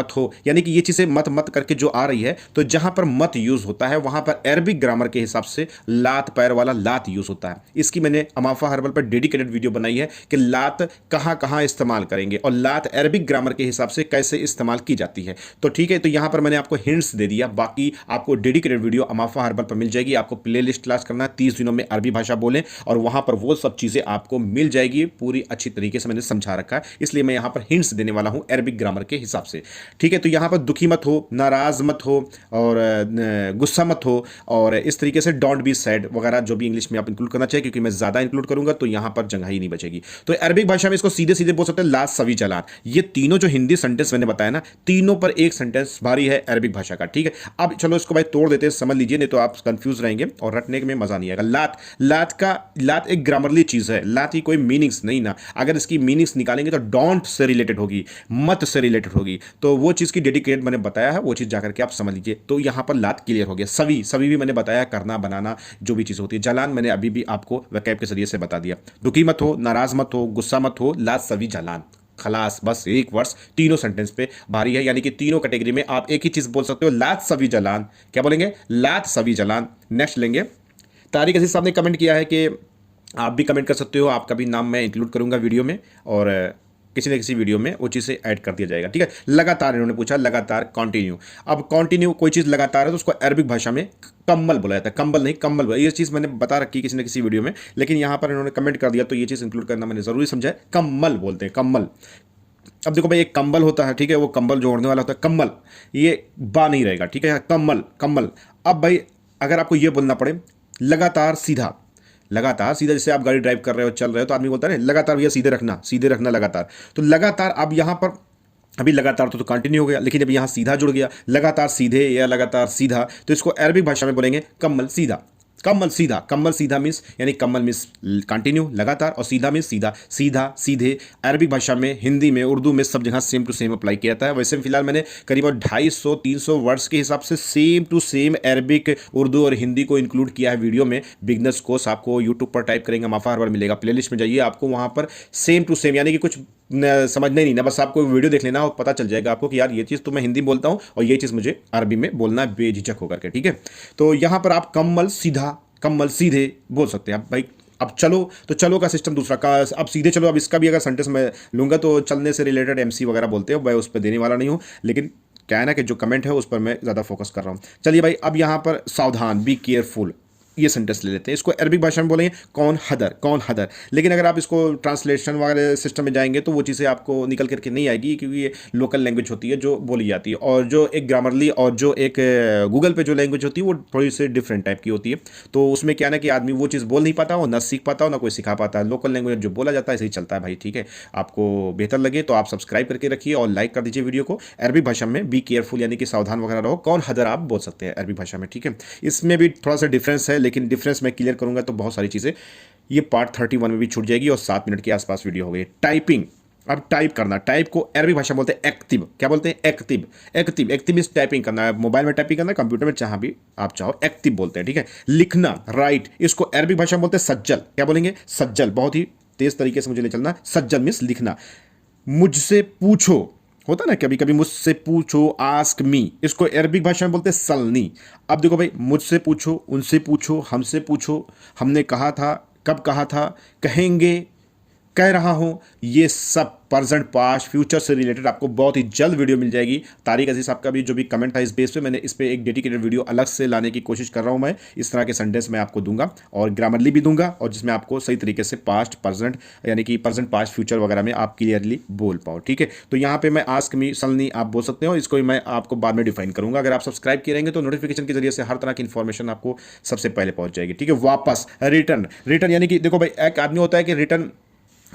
हो, यानी कि ये चीज़ें मत मत करके जो आ रही है, तो जहां पर मत यूज़ होता है वहां पर अरबिक ग्रामर के हिसाब से लात पैर वाला लात यूज़ होता है। इसकी मैंने अमाफा हर्बल पर डेडिकेटेड वीडियो बनाई है कि लात कहां कहां इस्तेमाल करेंगे और लात अरबिक ग्रामर के हिसाब से कैसे इस्तेमाल की जाती है। तो ठीक है, तो यहां पर मैंने आपको हिंट्स दे दिया। बाकी आपको डेडिकेटेड वीडियो अमाफा हर्बल पर मिल जाएगी। आपको प्ले लिस्ट क्लास करना है, 30 दिनों में अरबी भाषा बोलें, और वहां पर वो सब चीज़ें आपको मिल जाएगी। पूरी अच्छी तरीके से मैंने समझा रखा है, इसलिए मैं यहां पर हिंट्स देने वाला हूं अरबिक ग्रामर के हिसाब से, ठीक है। तो यहां पर दुखी मत हो, नाराज मत हो, और गुस्सा मत हो, और इस तरीके से डोंट बी सैड वगैरह जो भी इंग्लिश में आप इंक्लूड करना चाहिए, क्योंकि मैं ज्यादा इंक्लूड करूंगा तो यहां पर जगह ही नहीं बचेगी। तो अरबिक भाषा में इसको सीधे सीधे बोल सकते हैं ला सवी जलान। ये तीनों जो हिंदी सेंटेंस मैंने बताया ना, तीनों पर एक सेंटेंस भारी है अरबिक भाषा का, ठीक है। अब चलो इसको भाई तोड़ देते हैं, समझ लीजिए, नहीं तो आप कंफ्यूज रहेंगे और रटने में मजा नहीं आएगा। लात एक ग्रामरली चीज है। लात की कोई मीनिंग्स नहीं ना, अगर इसकी मीनिंग्स निकालेंगे तो डोंट से रिलेटेड होगी, मत से रिलेटेड होगी। तो वो चीज की डेडिकेट मैंने बताया है, वो चीज जाकर के आप समझ लीजिए। तो यहां पर लात क्लियर हो गया। सभी भी मैंने बताया, करना, बनाना, जो भी चीज होती है। जलान मैंने अभी भी आपको वैकैब के जरिए से बता दिया। दुखी मत हो, नाराज मत हो, गुस्सा मत हो, लात सवी जलान, खलास, बस एक वर्ड्स तीनों सेंटेंस पे भारी है, यानी कि तीनों कैटेगरी में आप एक ही चीज बोल सकते हो, लात सवी जलान। क्या बोलेंगे? लात सवी जलान। नेक्स्ट लेंगे, तारिक अजीज साहब ने कमेंट किया है कि आप भी कमेंट कर सकते हो, आपका भी नाम मैं इंक्लूड करूंगा वीडियो में, और किसी न किसी वीडियो में वो चीज़ें ऐड कर दिया जाएगा, ठीक है। लगातार इन्होंने पूछा, लगातार, कंटिन्यू। अब कंटिन्यू कोई चीज़ लगातार है तो उसको अरबिक भाषा में कम्बल बोला जाता है। कंबल नहीं, कम्बल बोला। ये चीज़ मैंने बता रखी किसी न किसी वीडियो में, लेकिन यहाँ पर इन्होंने कमेंट कर दिया तो ये चीज़ इंक्लूड करना मैंने ज़रूरी समझा है। कम्बल बोलते हैं, कम्बल। अब देखो भाई, एक कंबल होता है, ठीक है, वो कंबल जो ओढ़ने वाला होता है, कम्बल, ये बा नहीं रहेगा, ठीक है, कम्बल, कम्बल। अब भाई अगर आपको ये बोलना पड़े लगातार सीधा, लगातार सीधा, जैसे आप गाड़ी ड्राइव कर रहे हो, चल रहे हो, तो आदमी बोलता है ना लगातार भैया सीधे रखना लगातार। तो लगातार अब यहाँ पर अभी लगातार तो कंटिन्यू हो गया, लेकिन अभी यहाँ सीधा जुड़ गया, लगातार सीधे या लगातार सीधा, तो इसको अरबिक भाषा में बोलेंगे कम्मल सीधा। कम्मल सीधा, कम्मल सीधा मीन्स यानी कम्मल मीन्स कंटिन्यू लगातार, और सीधा मीन्स सीधा, सीधा सीधे। अरबिक भाषा में, हिंदी में, उर्दू में सब जगह सेम टू सेम अप्लाई किया जाता है। वैसे फिलहाल मैंने करीबन 250-300 वर्ड्स के हिसाब से same to same Arabic, Urdu और हिंदी को इंक्लूड किया है वीडियो में। बिगनर्स कोर्स आपको यूट्यूब पर टाइप करेंगे माफा हर बार मिलेगा, प्लेलिस्ट में जाइए, आपको वहाँ पर सेम टू सेम, यानी कि कुछ समझना ही नहीं ना, बस आपको वीडियो देख लेना और पता चल जाएगा आपको कि यार ये चीज़ तो मैं हिंदी बोलता हूँ और ये चीज़ मुझे अरबी में बोलना है बेझिझक होकर के, ठीक है। तो यहाँ पर आप कम्मल सीधा, कम्मल सीधे बोल सकते हैं आप भाई। अब चलो, तो चलो का सिस्टम दूसरा का, अब सीधे चलो, अब इसका भी अगर सेंटेंस मैं लूँगा तो चलने से रिलेटेड एमसी वगैरह बोलते हो, मैं उस पर देने वाला नहीं हूँ, लेकिन क्या है ना कि जो कमेंट है उस पर मैं ज़्यादा फोकस कर रहा हूँ। चलिए भाई, अब यहाँ पर सावधान, बी केयरफुल, ये सेंटेंस ले लेते हैं। इसको अरबिक भाषा में बोलेंगे कौन हदर, कौन हदर। लेकिन अगर आप इसको ट्रांसलेशन वगैरह सिस्टम में जाएंगे तो वो चीज़ें आपको निकल करके नहीं आएगी, क्योंकि ये लोकल लैंग्वेज होती है जो बोली जाती है, और जो एक ग्रामरली और जो एक गूगल पे जो लैंग्वेज होती है वो थोड़ी सी डिफरेंट टाइप की होती है। तो उसमें क्या ना कि आदमी वो चीज़ बोल नहीं पाता हो, ना सीख पाता हो, ना कोई सिखा पाता है। लोकल लैंग्वेज जो बोला जाता है सही चलता है भाई, ठीक है। आपको बेहतर लगे तो आप सब्सक्राइब करके रखिए और लाइक कर दीजिए वीडियो को। अरबी भाषा में बी केयरफुल यानी कि सावधान वगैरह रहो, कौन हदर आप बोल सकते हैं अरबी भाषा में, ठीक है। इसमें भी थोड़ा सा डिफरेंस है, लेकिन डिफरेंस मैं क्लियर करूंगा तो बहुत सारी चीज़ें ये पार्ट 31 में भी छूट जाएगी, और 7 मिनट के आसपास वीडियो हो गई। टाइपिंग, अब टाइप करना, टाइप को अरबी भाषा में बोलते हैं एक्टिव। क्या बोलते हैं? एक्टिव। एक्टिव, एक्टिव इस टाइपिंग करना है, मोबाइल में टाइपिंग करना है, कंप्यूटर में जहां भी आप चाहो, एक्टिव बोलते हैं, ठीक है। लिखना, राइट, इसको अरबी भाषा में बोलते हैं सज्जल। क्या बोलेंगे? सज्जल। बहुत ही तेज तरीके से मुझे ले चलना। सज्जल मीन्स लिखना। मुझसे पूछो, होता ना कभी कभी, मुझसे पूछो, आस्क मी, इसको अरबिक भाषा में बोलते हैं सलनी। अब देखो भाई, मुझसे पूछो, उनसे पूछो, हमसे पूछो, हमने कहा था, कब कहा था, कहेंगे, कह रहा हूं, ये सब प्रेजेंट पास्ट फ्यूचर से रिलेटेड आपको बहुत ही जल्द वीडियो मिल जाएगी। तारिक अजीज साहब का भी जो भी कमेंट था इस बेस पे, मैंने इस पे एक डेडिकेटेड वीडियो अलग से लाने की कोशिश कर रहा हूं। मैं इस तरह के सेंटेंस मैं आपको दूंगा और ग्रामरली भी दूंगा, और जिसमें आपको सही तरीके से पास्ट प्रेजेंट यानी कि प्रेजेंट पास्ट फ्यूचर वगैरह में आप क्लियरली बोल पाओ, ठीक है। तो यहाँ पे मैं आस्क मी, सलनी आप बोल सकते हो, इसको मैं आपको बाद में डिफाइन करूंगा। अगर आप सब्सक्राइब किए रहेंगे तो नोटिफिकेशन के जरिए से हर तरह की इन्फॉर्मेशन आपको सबसे पहले पहुंच जाएगी, ठीक है। वापस, रिटर्न, रिटर्न यानी कि देखो भाई, एक आदमी होता है कि रिटर्न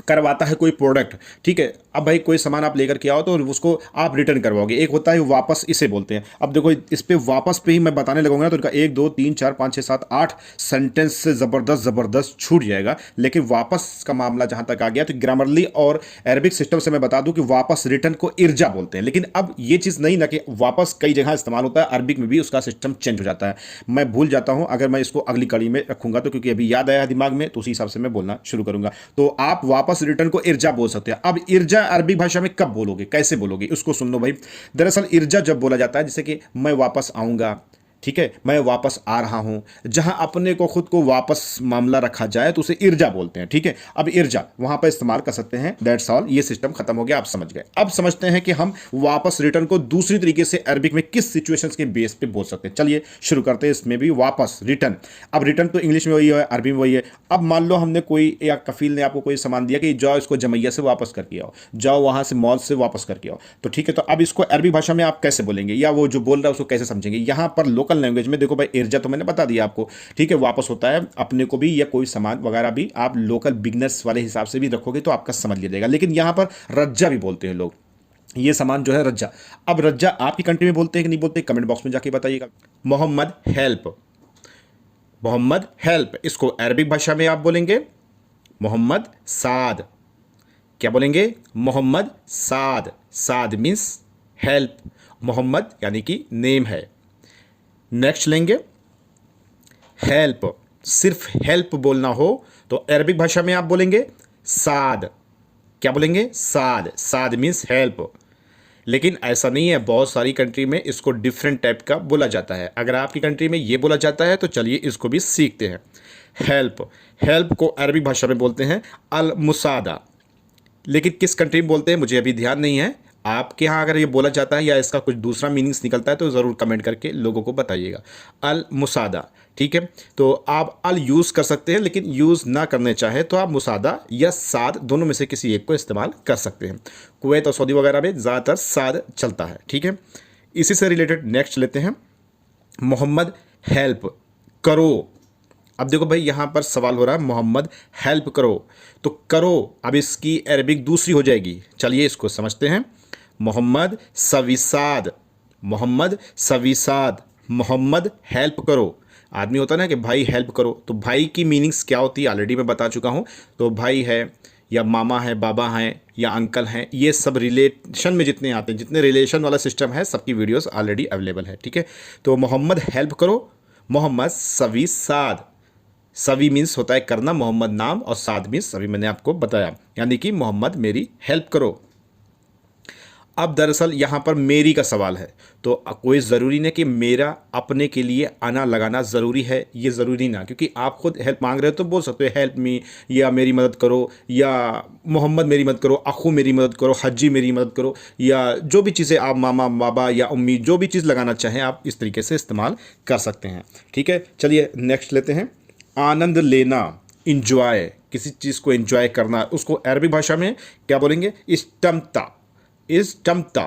करवाता है कोई प्रोडक्ट, ठीक है। अब भाई कोई सामान आप लेकर के आओ तो उसको आप रिटर्न करवाओगे। एक होता है वापस, इसे बोलते हैं। अब देखो इस पे वापस पे ही मैं बताने लगूंगा तो इनका 1 2 3 4 5 6 7 8 सेंटेंस से ज़बरदस्त छूट जाएगा। लेकिन वापस का मामला जहां तक आ गया तो ग्रामरली और अरबिक सिस्टम से मैं बता दूं कि वापस, रिटर्न को इर्जा बोलते हैं। लेकिन अब ये चीज़ नहीं ना कि वापस कई जगह इस्तेमाल होता है, अरबिक में भी उसका सिस्टम चेंज हो जाता है। मैं भूल जाता हूं, अगर मैं इसको अगली कड़ी में रखूंगा तो, क्योंकि अभी याद आया दिमाग में, तो उसी हिसाब से मैं बोलना शुरू करूंगा। तो आप वापस रिटर्न को इर्जा बोल सकते हैं। अब इर्जा अरबी भाषा में कब बोलोगे, कैसे बोलोगे, उसको सुन लो भाई। दरअसल इर्जा जब बोला जाता है, जैसे कि मैं वापस आऊंगा, ठीक है, मैं वापस आ रहा हूं, जहां अपने को खुद को वापस मामला रखा जाए तो उसे इर्जा बोलते हैं, ठीक है। अब इर्जा वहां पर इस्तेमाल कर सकते हैं, दैट्स ऑल। ये सिस्टम खत्म हो गया, आप समझ गए। अब समझते हैं कि हम वापस रिटर्न को दूसरी तरीके से अरबिक में किस सिचुएशंस के बेस पे बोल सकते हैं। चलिए शुरू करते हैं इसमें भी। वापस, रिटर्न। अब रिटर्न तो इंग्लिश में वही है, अरबी में वही है। अब मान लो हमने कोई, या कफील ने आपको कोई सामान दिया कि जाओ इसको जमैया से वापस करके आओ, जाओ वहां से मॉल से वापस करके आओ, तो ठीक है। तो अब इसको अरबी भाषा में आप कैसे बोलेंगे, या वो जो बोल रहा है उसको कैसे समझेंगे। यहां पर लोकल लैंग्वेज में देखो भाई, इर्जा तो मैंने बता दिया आपको, ठीक है। वापस होता है अपने को भी, या कोई सामान वगैरह भी आप लोकल बिगनर्स वाले हिसाब से भी रखोगे तो आपका समझ लिया जाएगा। लेकिन यहां पर रज्जा भी बोलते हैं लोग, ये सामान जो है रज्जा। अब रज्जा आपकी कंट्री में बोलते हैं कि नहीं बोलते, कमेंट बॉक्स में जाके बताइएगा। मोहम्मद हेल्प, मोहम्मद हेल्प, इसको अरबिक भाषा में आप बोलेंगे मोहम्मद साद। क्या बोलेंगे? मोहम्मद साद। साद मीन्स हेल्प, मोहम्मद यानी कि नेम है। नेक्स्ट लेंगे हेल्प। सिर्फ हेल्प बोलना हो तो अरबिक भाषा में आप बोलेंगे साद। क्या बोलेंगे? साद। साद मीन्स हेल्प। लेकिन ऐसा नहीं है, बहुत सारी कंट्री में इसको डिफरेंट टाइप का बोला जाता है। अगर आपकी कंट्री में ये बोला जाता है तो चलिए इसको भी सीखते हैं। हेल्प, हेल्प को अरबिक भाषा में बोलते हैं अल मुसादा। लेकिन किस कंट्री में बोलते हैं मुझे अभी ध्यान नहीं है। आपके यहाँ अगर ये बोला जाता है या इसका कुछ दूसरा मीनिंग्स निकलता है तो ज़रूर कमेंट करके लोगों को बताइएगा। अल मुसादा, ठीक है। तो आप अल यूज़ कर सकते हैं, लेकिन यूज़ ना करने चाहे तो आप मुसादा या साद दोनों में से किसी एक को इस्तेमाल कर सकते हैं। कुवैत और सऊदी वगैरह में ज़्यादातर साद चलता है, ठीक है। इसी से रिलेटेड नेक्स्ट लेते हैं मोहम्मद हेल्प करो। अब देखो भाई यहाँ पर सवाल हो रहा है मोहम्मद हेल्प करो, तो करो अब इसकी अरबिक दूसरी हो जाएगी। चलिए इसको समझते हैं। मोहम्मद सविसाद, मोहम्मद सविसाद, मोहम्मद हेल्प करो। आदमी होता है ना कि भाई हेल्प करो, तो भाई की मीनिंग्स क्या होती है ऑलरेडी मैं बता चुका हूँ। तो भाई है या मामा है, बाबा हैं या अंकल हैं, ये सब रिलेशन में जितने आते हैं, जितने रिलेशन वाला सिस्टम है, सबकी वीडियोस ऑलरेडी अवेलेबल है। ठीक है, तो मोहम्मद हेल्प करो, मोहम्मद सवी साद। सवी मीन्स होता है करना, मोहम्मद नाम, और साद मीन्स अभी मैंने आपको बताया, यानी कि मोहम्मद मेरी हेल्प करो। अब दरअसल यहाँ पर मेरी का सवाल है, तो कोई ज़रूरी नहीं कि मेरा अपने के लिए आना लगाना ज़रूरी है, ये ज़रूरी ना, क्योंकि आप खुद हेल्प मांग रहे हो तो बोल सकते हो हेल्प मी, या मेरी मदद करो, या मोहम्मद मेरी मदद करो, अखू मेरी मदद करो, हज्जी मेरी मदद करो, या जो भी चीज़ें आप मामा बाबा या उम्मी जो भी चीज़ लगाना चाहें आप इस तरीके से इस्तेमाल कर सकते हैं। ठीक है, चलिए नेक्स्ट लेते हैं। आनंद लेना, इंजॉय, किसी चीज़ को इंजॉय करना, उसको अरबी भाषा में क्या बोलेंगे? इस्टमता, इस्टमता,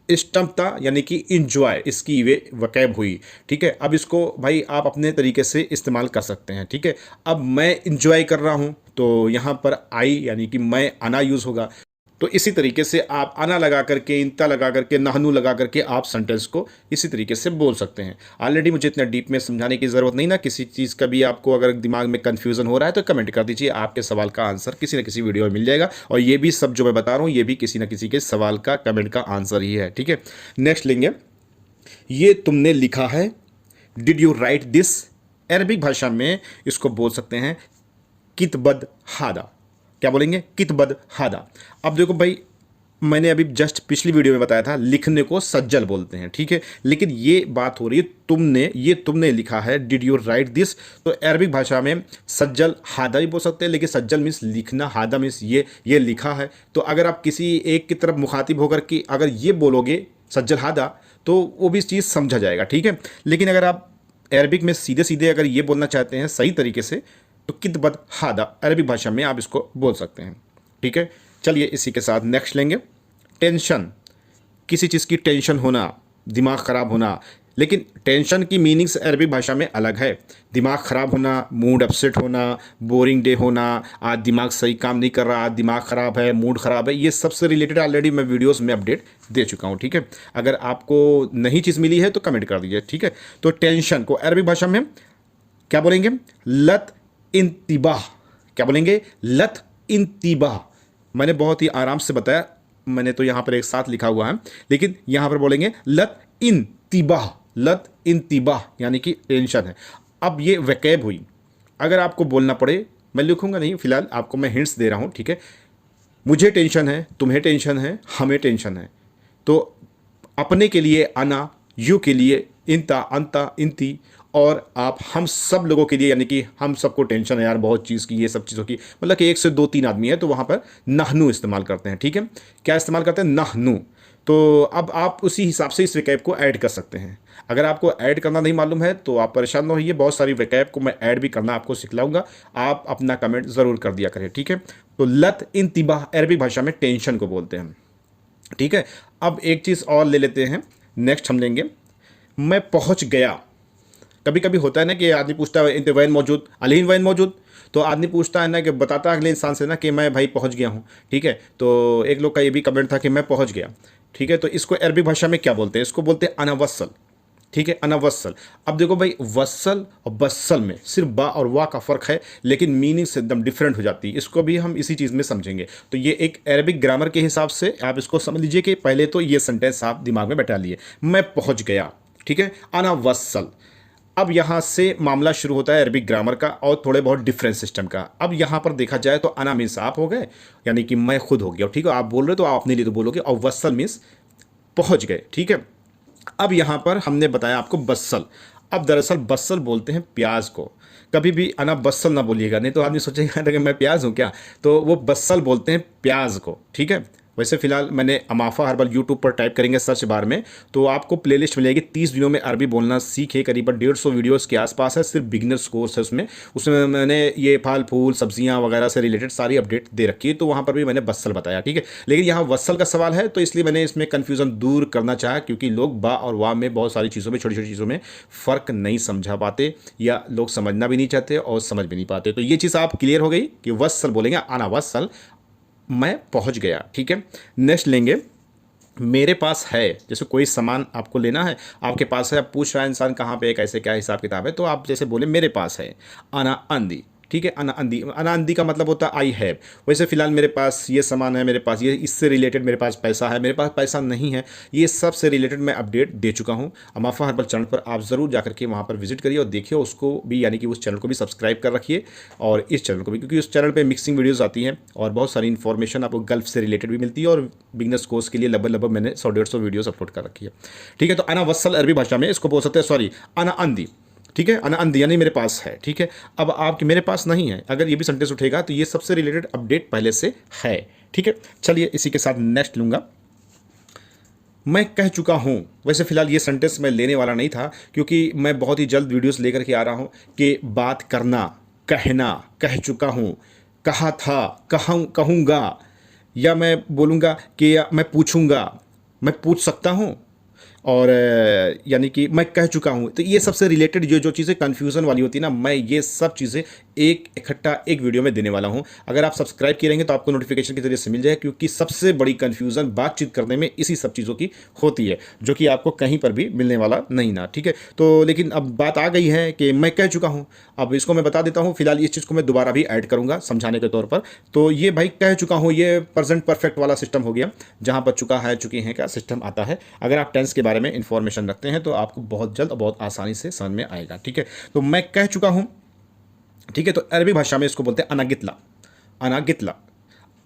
इस्टमता यानी कि इंजॉय, इसकी वे वकैब हुई। ठीक है, अब इसको भाई आप अपने तरीके से इस्तेमाल कर सकते हैं। ठीक है, अब मैं इंजॉय कर रहा हूँ तो यहाँ पर आई यानी कि मैं आना यूज़ होगा। तो इसी तरीके से आप आना लगा करके, इंता लगा करके, नाहनू लगा करके आप सेंटेंस को इसी तरीके से बोल सकते हैं। ऑलरेडी मुझे इतना डीप में समझाने की ज़रूरत नहीं ना। किसी चीज़ का भी आपको अगर दिमाग में कन्फ्यूज़न हो रहा है तो कमेंट कर दीजिए, आपके सवाल का आंसर किसी न किसी वीडियो में मिल जाएगा। और ये भी सब जो मैं बता रहा हूँ ये भी किसी न किसी के सवाल का कमेंट का आंसर ही है। ठीक है, नेक्स्ट लेंगे। ये तुमने लिखा है, did you right this. Arabic भाषा में इसको बोल सकते हैं कितबद हादा। क्या बोलेंगे? कितबद हादा। अब देखो भाई, मैंने अभी जस्ट पिछली वीडियो में बताया था लिखने को सज्जल बोलते हैं। ठीक है, लेकिन ये बात हो रही है तुमने, ये तुमने लिखा है, डिड यू राइट दिस। तो अरबिक भाषा में सज्जल हादा भी बोल सकते हैं, लेकिन सज्जल मीन्स लिखना, हादा मीन्स ये लिखा है। तो अगर आप किसी एक की तरफ मुखातिब होकर के अगर ये बोलोगे सज्जल हादा तो वो भी चीज़ समझा जाएगा। ठीक है, लेकिन अगर आप अरबिक में सीधे सीधे अगर ये बोलना चाहते हैं सही तरीके से तो कितबद हादा अरबी भाषा में आप इसको बोल सकते हैं। ठीक है, चलिए इसी के साथ नेक्स्ट लेंगे। टेंशन, किसी चीज़ की टेंशन होना, दिमाग ख़राब होना, लेकिन टेंशन की मीनिंग्स अरबी भाषा में अलग है। दिमाग ख़राब होना, मूड अपसेट होना, बोरिंग डे होना, आज दिमाग सही काम नहीं कर रहा, आज दिमाग ख़राब है, मूड ख़राब है, ये सबसे रिलेटेड ऑलरेडी मैं वीडियोस में अपडेट दे चुका हूँ। ठीक है, अगर आपको नई चीज़ मिली है तो कमेंट कर दीजिए। ठीक है, तो टेंशन को अरबी भाषा में क्या बोलेंगे? लत इंतिबाह। क्या बोलेंगे? लत इंतिबाह। मैंने बहुत ही आराम से बताया, मैंने तो यहाँ पर एक साथ लिखा हुआ है, लेकिन यहाँ पर बोलेंगे लत इंतिबाह। लत इंतिबाह यानी कि टेंशन है। अब ये वकैब हुई, अगर आपको बोलना पड़े, मैं लिखूंगा नहीं, फिलहाल आपको मैं हिंट्स दे रहा हूँ। ठीक है, मुझे टेंशन है, तुम्हें टेंशन है, हमें टेंशन है। तो अपने के लिए आना, यू के लिए इंता, अंता, इंती, और आप हम सब लोगों के लिए, यानी कि हम सबको टेंशन है यार बहुत चीज़ की, ये सब चीज़ों की, मतलब कि एक से दो तीन आदमी है तो वहाँ पर नहनू इस्तेमाल करते हैं। ठीक है, क्या इस्तेमाल करते हैं? नहनू। तो अब आप उसी हिसाब से इस विकैब को ऐड कर सकते हैं। अगर आपको ऐड करना नहीं मालूम है तो आप परेशान न होइए, बहुत सारी विकैब को मैं ऐड भी करना आपको सिखलाऊंगा, आप अपना कमेंट ज़रूर कर दिया करें। ठीक है, तो लत इंतिबाह अरबी भाषा में टेंशन को बोलते हैं। ठीक है, अब एक चीज़ और ले लेते हैं, नेक्स्ट हम लेंगे, मैं पहुँच गया। कभी कभी होता है ना कि आदमी पूछता है इंत वैन मौजूद, अलीन वैन मौजूद, तो आदमी पूछता है ना कि बताता है अगले इंसान से ना कि मैं भाई पहुंच गया हूं। ठीक है, तो एक लोग का ये भी कमेंट था कि मैं पहुंच गया। ठीक है, तो इसको अरबी भाषा में क्या बोलते हैं? इसको बोलते हैं अनावसल। ठीक है, अनावसल। अब देखो भाई, वसल और बसल में सिर्फ बा और वाह का फ़र्क है, लेकिन मीनिंग्स एकदम डिफरेंट हो जाती है। इसको भी हम इसी चीज़ में समझेंगे। तो ये एक अरबिक ग्रामर के हिसाब से आप इसको समझ लीजिए कि पहले तो ये सेंटेंस आप दिमाग में बैठा लिए, मैं पहुँच गया। ठीक है, अनावसल। अब यहाँ से मामला शुरू होता है अरबिक ग्रामर का और थोड़े बहुत डिफरेंट सिस्टम का। अब यहाँ पर देखा जाए तो अना मीन्स आप हो गए, यानी कि मैं खुद हो गया। ठीक है, आप बोल रहे हो तो आप अपने लिए तो बोलोगे, और वसल मीन्स पहुँच गए। ठीक है, अब यहाँ पर हमने बताया आपको बस्सल। अब दरअसल बस्सल बोलते हैं प्याज को। कभी भी अना बस्सल ना बोलिएगा, नहीं तो आदमी सोचेगा कि मैं प्याज हूँ क्या, तो वो बस्सल बोलते हैं प्याज को। ठीक है, वैसे फिलहाल मैंने अमाफा हर्बल यूट्यूब पर टाइप करेंगे सर्च बार में तो आपको प्लेलिस्ट मिलेगी 30 दिनों में अरबी बोलना सीखे, करीबन 150 वीडियोस के आसपास है, सिर्फ बिगिनर्स कोर्स है उसमें। उसमें मैंने ये फल फूल सब्जियां वगैरह से रिलेटेड सारी अपडेट दे रखी है, तो वहाँ पर भी मैंने वत्सल बताया, ठीक है। लेकिन यहाँ वत्सल का सवाल है तो इसलिए मैंने इसमें कन्फ्यूज़न दूर करना चाहा, क्योंकि लोग बा और वाह में बहुत सारी चीज़ों में, छोटी छोटी चीज़ों में फ़र्क नहीं समझा पाते या लोग समझना भी नहीं चाहते और समझ भी नहीं पाते। तो ये चीज़ आप क्लियर हो गई कि वत्सल बोलेंगे आना वत्सल, मैं पहुंच गया, ठीक है। नेक्स्ट लेंगे मेरे पास है। जैसे कोई सामान आपको लेना है, आपके पास है, आप पूछ रहा है इंसान कहाँ पे है, कैसे क्या हिसाब किताब है, तो आप जैसे बोले मेरे पास है अना अंदी, ठीक है। अना अंदी, अना अंदी का मतलब होता है आई हैव। वैसे फिलहाल मेरे पास ये सामान है, मेरे पास ये, इससे रिलेटेड मेरे पास पैसा है, मेरे पास पैसा नहीं है, ये सब से रिलेटेड मैं अपडेट दे चुका हूँ। अमाफा हर्बल चैनल पर आप ज़रूर जाकर के वहाँ पर विजिट करिए और देखिए उसको भी, यानी कि उस चैनल को भी सब्सक्राइब कर रखिए और इस चैनल को भी, क्योंकि उस चैनल पर मिक्सिंग वीडियोज़ आती हैं और बहुत सारी इन्फॉर्मेशन आपको गल्फ से रिलेटेड भी मिलती है और बिगनर्स कोर्स के लिए लगभग मैंने 100-150 वीडियोज़ अपलोड कर रखी है, ठीक है। तो अना वत्सल अरबी भाषा में इसको बोल सकते हैं, सॉरी अना अंदी, ठीक है। अना अंदी यानी मेरे पास है, ठीक है। अब आपके मेरे पास नहीं है, अगर ये भी सेंटेंस उठेगा तो ये सबसे रिलेटेड अपडेट पहले से है, ठीक है। चलिए इसी के साथ नेक्स्ट लूँगा, मैं कह चुका हूँ। वैसे फिलहाल ये सेंटेंस मैं लेने वाला नहीं था, क्योंकि मैं बहुत ही जल्द वीडियोस लेकर के आ रहा हूँ कि बात करना, कहना, कह चुका हूँ, कहा था, कहूँगा, या मैं बोलूँगा कि या मैं पूछूँगा, मैं पूछ सकता हूँ, और यानी कि मैं कह चुका हूँ। तो ये सबसे रिलेटेड जो चीज़ें कन्फ्यूज़न वाली होती है ना, मैं ये सब चीज़ें एक इकट्ठा एक वीडियो में देने वाला हूँ। अगर आप सब्सक्राइब किए रहेंगे तो आपको नोटिफिकेशन के जरिए से मिल जाए, क्योंकि सबसे बड़ी कन्फ्यूज़न बातचीत करने में इसी सब चीज़ों की होती है, जो कि आपको कहीं पर भी मिलने वाला नहीं ना, ठीक है। तो लेकिन अब बात आ गई है कि मैं कह चुका हूँ, अब इसको मैं बता देता हूँ। फिलहाल इस चीज़ को मैं दोबारा भी ऐड करूँगा समझाने के तौर पर। तो ये भाई कह चुका हूँ, ये प्रेजेंट परफेक्ट वाला सिस्टम हो गया, जहाँ पर चुका है, चुकी हैं का सिस्टम आता है। अगर आप टेंस के बारे में इंफॉर्मेशन रखते हैं तो आपको बहुत जल्द और बहुत आसानी से समझ में आएगा, ठीक है। तो मैं कह चुका हूँ, ठीक है। तो अरबी भाषा में इसको बोलते हैं अनागितला, अनागितला।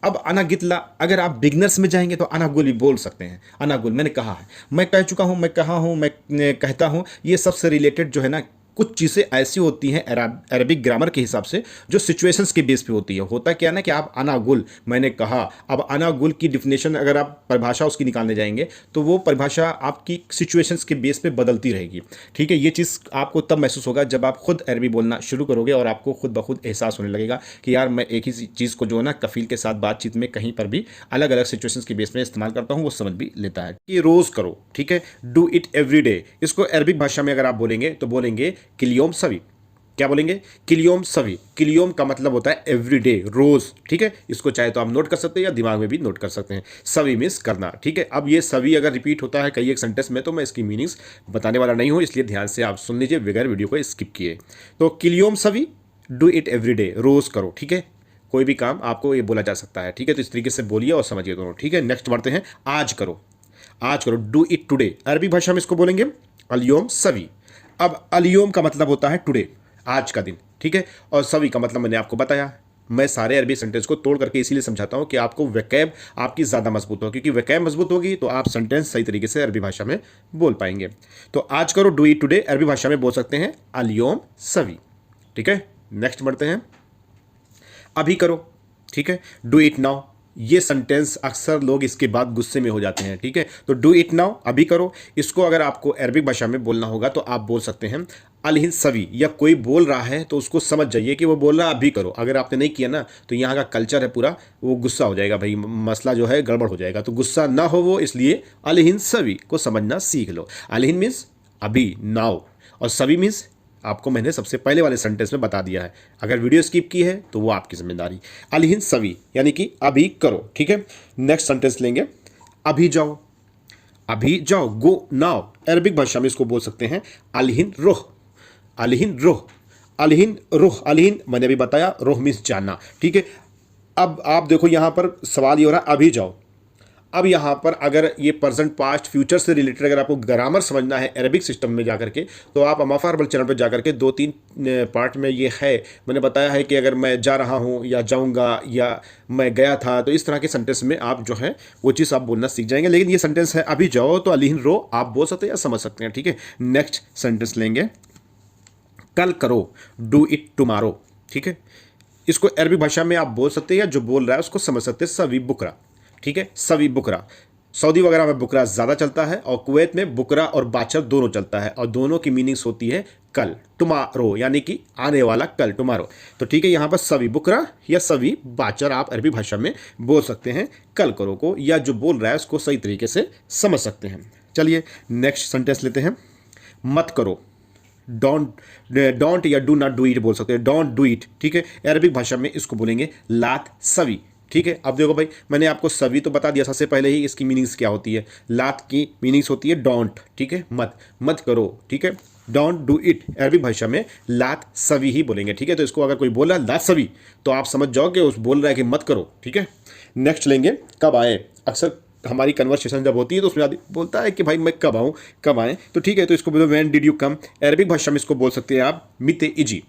अब अनागितला अगर आप बिगनर्स में जाएंगे तो अनागुल भी बोल सकते हैं। अनागुल मैंने कहा है, मैं कह चुका हूँ, मैं कहा हूँ, मैं कहता हूँ, ये सबसे रिलेटेड जो है ना, कुछ चीज़ें ऐसी होती हैं अरबिक ग्रामर के हिसाब से जो सिचुएशंस के बेस पे होती है। होता क्या ना कि आप अनागुल, मैंने कहा, अब अनागुल की डिफिनेशन अगर आप परिभाषा उसकी निकालने जाएंगे तो वो परिभाषा आपकी सिचुएशंस के बेस पे बदलती रहेगी, ठीक है। ये चीज़ आपको तब महसूस होगा जब आप खुद अरबी बोलना शुरू करोगे और आपको खुद ब खुद एहसास होने लगेगा कि यार मैं एक ही चीज़ को जो है ना कफील के साथ बातचीत में कहीं पर भी अलग अलग सिचुएशंस के बेस में इस्तेमाल करता हूँ, वो समझ भी लेता है। ये रोज़ करो, ठीक है, डू इट एवरी डे। इसको अरबिक भाषा में अगर आप बोलेंगे तो बोलेंगे किलियोम सवी। क्या बोलेंगे? किलियोम सवी। किलियोम का मतलब होता है एवरीडे, रोज, ठीक है। इसको चाहे तो आप नोट कर सकते हैं या दिमाग में भी नोट कर सकते हैं। सवी मीन्स करना, ठीक है। अब ये सवी अगर रिपीट होता है कई एक सेंटेंस में तो मैं इसकी मीनिंग्स बताने वाला नहीं हूं, इसलिए ध्यान से आप सुन लीजिए बगैर वीडियो को स्किप किए। तो किलियोम सवी, डू इट एवरीडे, रोज करो, ठीक है। कोई भी काम आपको ये बोला जा सकता है, ठीक है। तो इस तरीके से बोलिए और समझिए दोनों, ठीक है। नेक्स्ट बढ़ते हैं, आज करो। आज करो, डू इट टुडे। अरबी भाषा में इसको बोलेंगे अलियोम सवी। अब अलियोम का मतलब होता है टुडे, आज का दिन, ठीक है। और सवी का मतलब मैंने आपको बताया। मैं सारे अरबी सेंटेंस को तोड़ करके इसीलिए समझाता हूं कि आपको वैकैब आपकी ज़्यादा मजबूत हो, क्योंकि वैकैब मजबूत होगी तो आप सेंटेंस सही तरीके से अरबी भाषा में बोल पाएंगे। तो आज करो, डू इट टुडे, अरबी भाषा में बोल सकते हैं अलियोम सवी, ठीक है। नेक्स्ट बढ़ते हैं, अभी करो, ठीक है, डू इट नाउ। ये सेंटेंस अक्सर लोग इसके बाद गुस्से में हो जाते हैं, ठीक है। तो डू इट नाउ, अभी करो। इसको अगर आपको अरबिक भाषा में बोलना होगा तो आप बोल सकते हैं अलहिन सवी। या कोई बोल रहा है तो उसको समझ जाइए कि वो बोल रहा है अभी करो। अगर आपने नहीं किया ना तो यहाँ का कल्चर है पूरा, वो गुस्सा हो जाएगा भाई, मसला जो है गड़बड़ हो जाएगा। तो गुस्सा ना हो वो, इसलिए अलहिन सवी को समझना सीख लो। अलहिन मीन्स अभी, नाउ, और सवी मीन्स आपको मैंने सबसे पहले वाले सेंटेंस में बता दिया है। अगर वीडियो स्किप की है तो वो आपकी जिम्मेदारी। अलहिन सवी यानी कि अभी करो, ठीक है। नेक्स्ट सेंटेंस लेंगे, अभी जाओ। अभी जाओ, गो नाउ। अरबिक भाषा में इसको बोल सकते हैं अलहिन रुह। अलहिन रुह, अलहिन रुह। अलहिन मैंने अभी बताया, रुह मीन्स जाना, ठीक है। अब आप देखो यहाँ पर सवाल ये हो रहा है अभी जाओ। अब यहाँ पर अगर ये प्रेजेंट पास्ट फ्यूचर से रिलेटेड अगर आपको ग्रामर समझना है अरबिक सिस्टम में जाकर के, तो आप अमाफा हर्बल चैनल पर जाकर के 2-3 पार्ट में ये है, मैंने बताया है कि अगर मैं जा रहा हूँ या जाऊँगा या मैं गया था, तो इस तरह के सेंटेंस में आप जो है वो चीज़ आप बोलना सीख जाएंगे। लेकिन ये सेंटेंस है अभी जाओ, तो अलिहिन रो आप बोल सकते हैं या समझ सकते हैं, ठीक है। नेक्स्ट सेंटेंस लेंगे, कल करो, डू इट टुमारो, ठीक है। इसको अरबी भाषा में आप बोल सकते हैं या जो बोल रहा है उसको समझ सकते हैं, सवी बुकरा, ठीक है। सवी बुकरा, सऊदी वगैरह में बुकरा ज़्यादा चलता है और कुवैत में बुकरा और बाचर दोनों चलता है और दोनों की मीनिंग्स होती है कल, टुमारो, यानी कि आने वाला कल, टुमारो। तो ठीक है, यहाँ पर सवी बुकरा या सवी बाचर आप अरबी भाषा में बोल सकते हैं कल करो को, या जो बोल रहा है उसको सही तरीके से समझ सकते हैं। चलिए नेक्स्ट सेंटेंस लेते हैं। मत करो, डोंट या डू नॉट डू इट बोल सकते हैं, डोंट डू इट, ठीक है। अरबिक भाषा में इसको बोलेंगे लात सवी, ठीक है। अब देखो भाई, मैंने आपको सभी तो बता दिया सबसे पहले ही, इसकी मीनिंग्स क्या होती है। लात की मीनिंग्स होती है डोंट, ठीक है, मत करो, ठीक है। डोंट डू इट अरबिक भाषा में लात सवी ही बोलेंगे, ठीक है। तो इसको अगर कोई बोला लात सवी तो आप समझ जाओ कि उस बोल रहा है कि मत करो, ठीक है। नेक्स्ट लेंगे कब आए। अक्सर हमारी कन्वर्सेशन जब होती है तो उसमें आदमी बोलता है कि भाई मैं कब आऊँ, कब आएँ, तो ठीक है। तो इसको बोलो when did you come. Arabic भाषा में इसको बोल सकते हैं आप मिते इजी,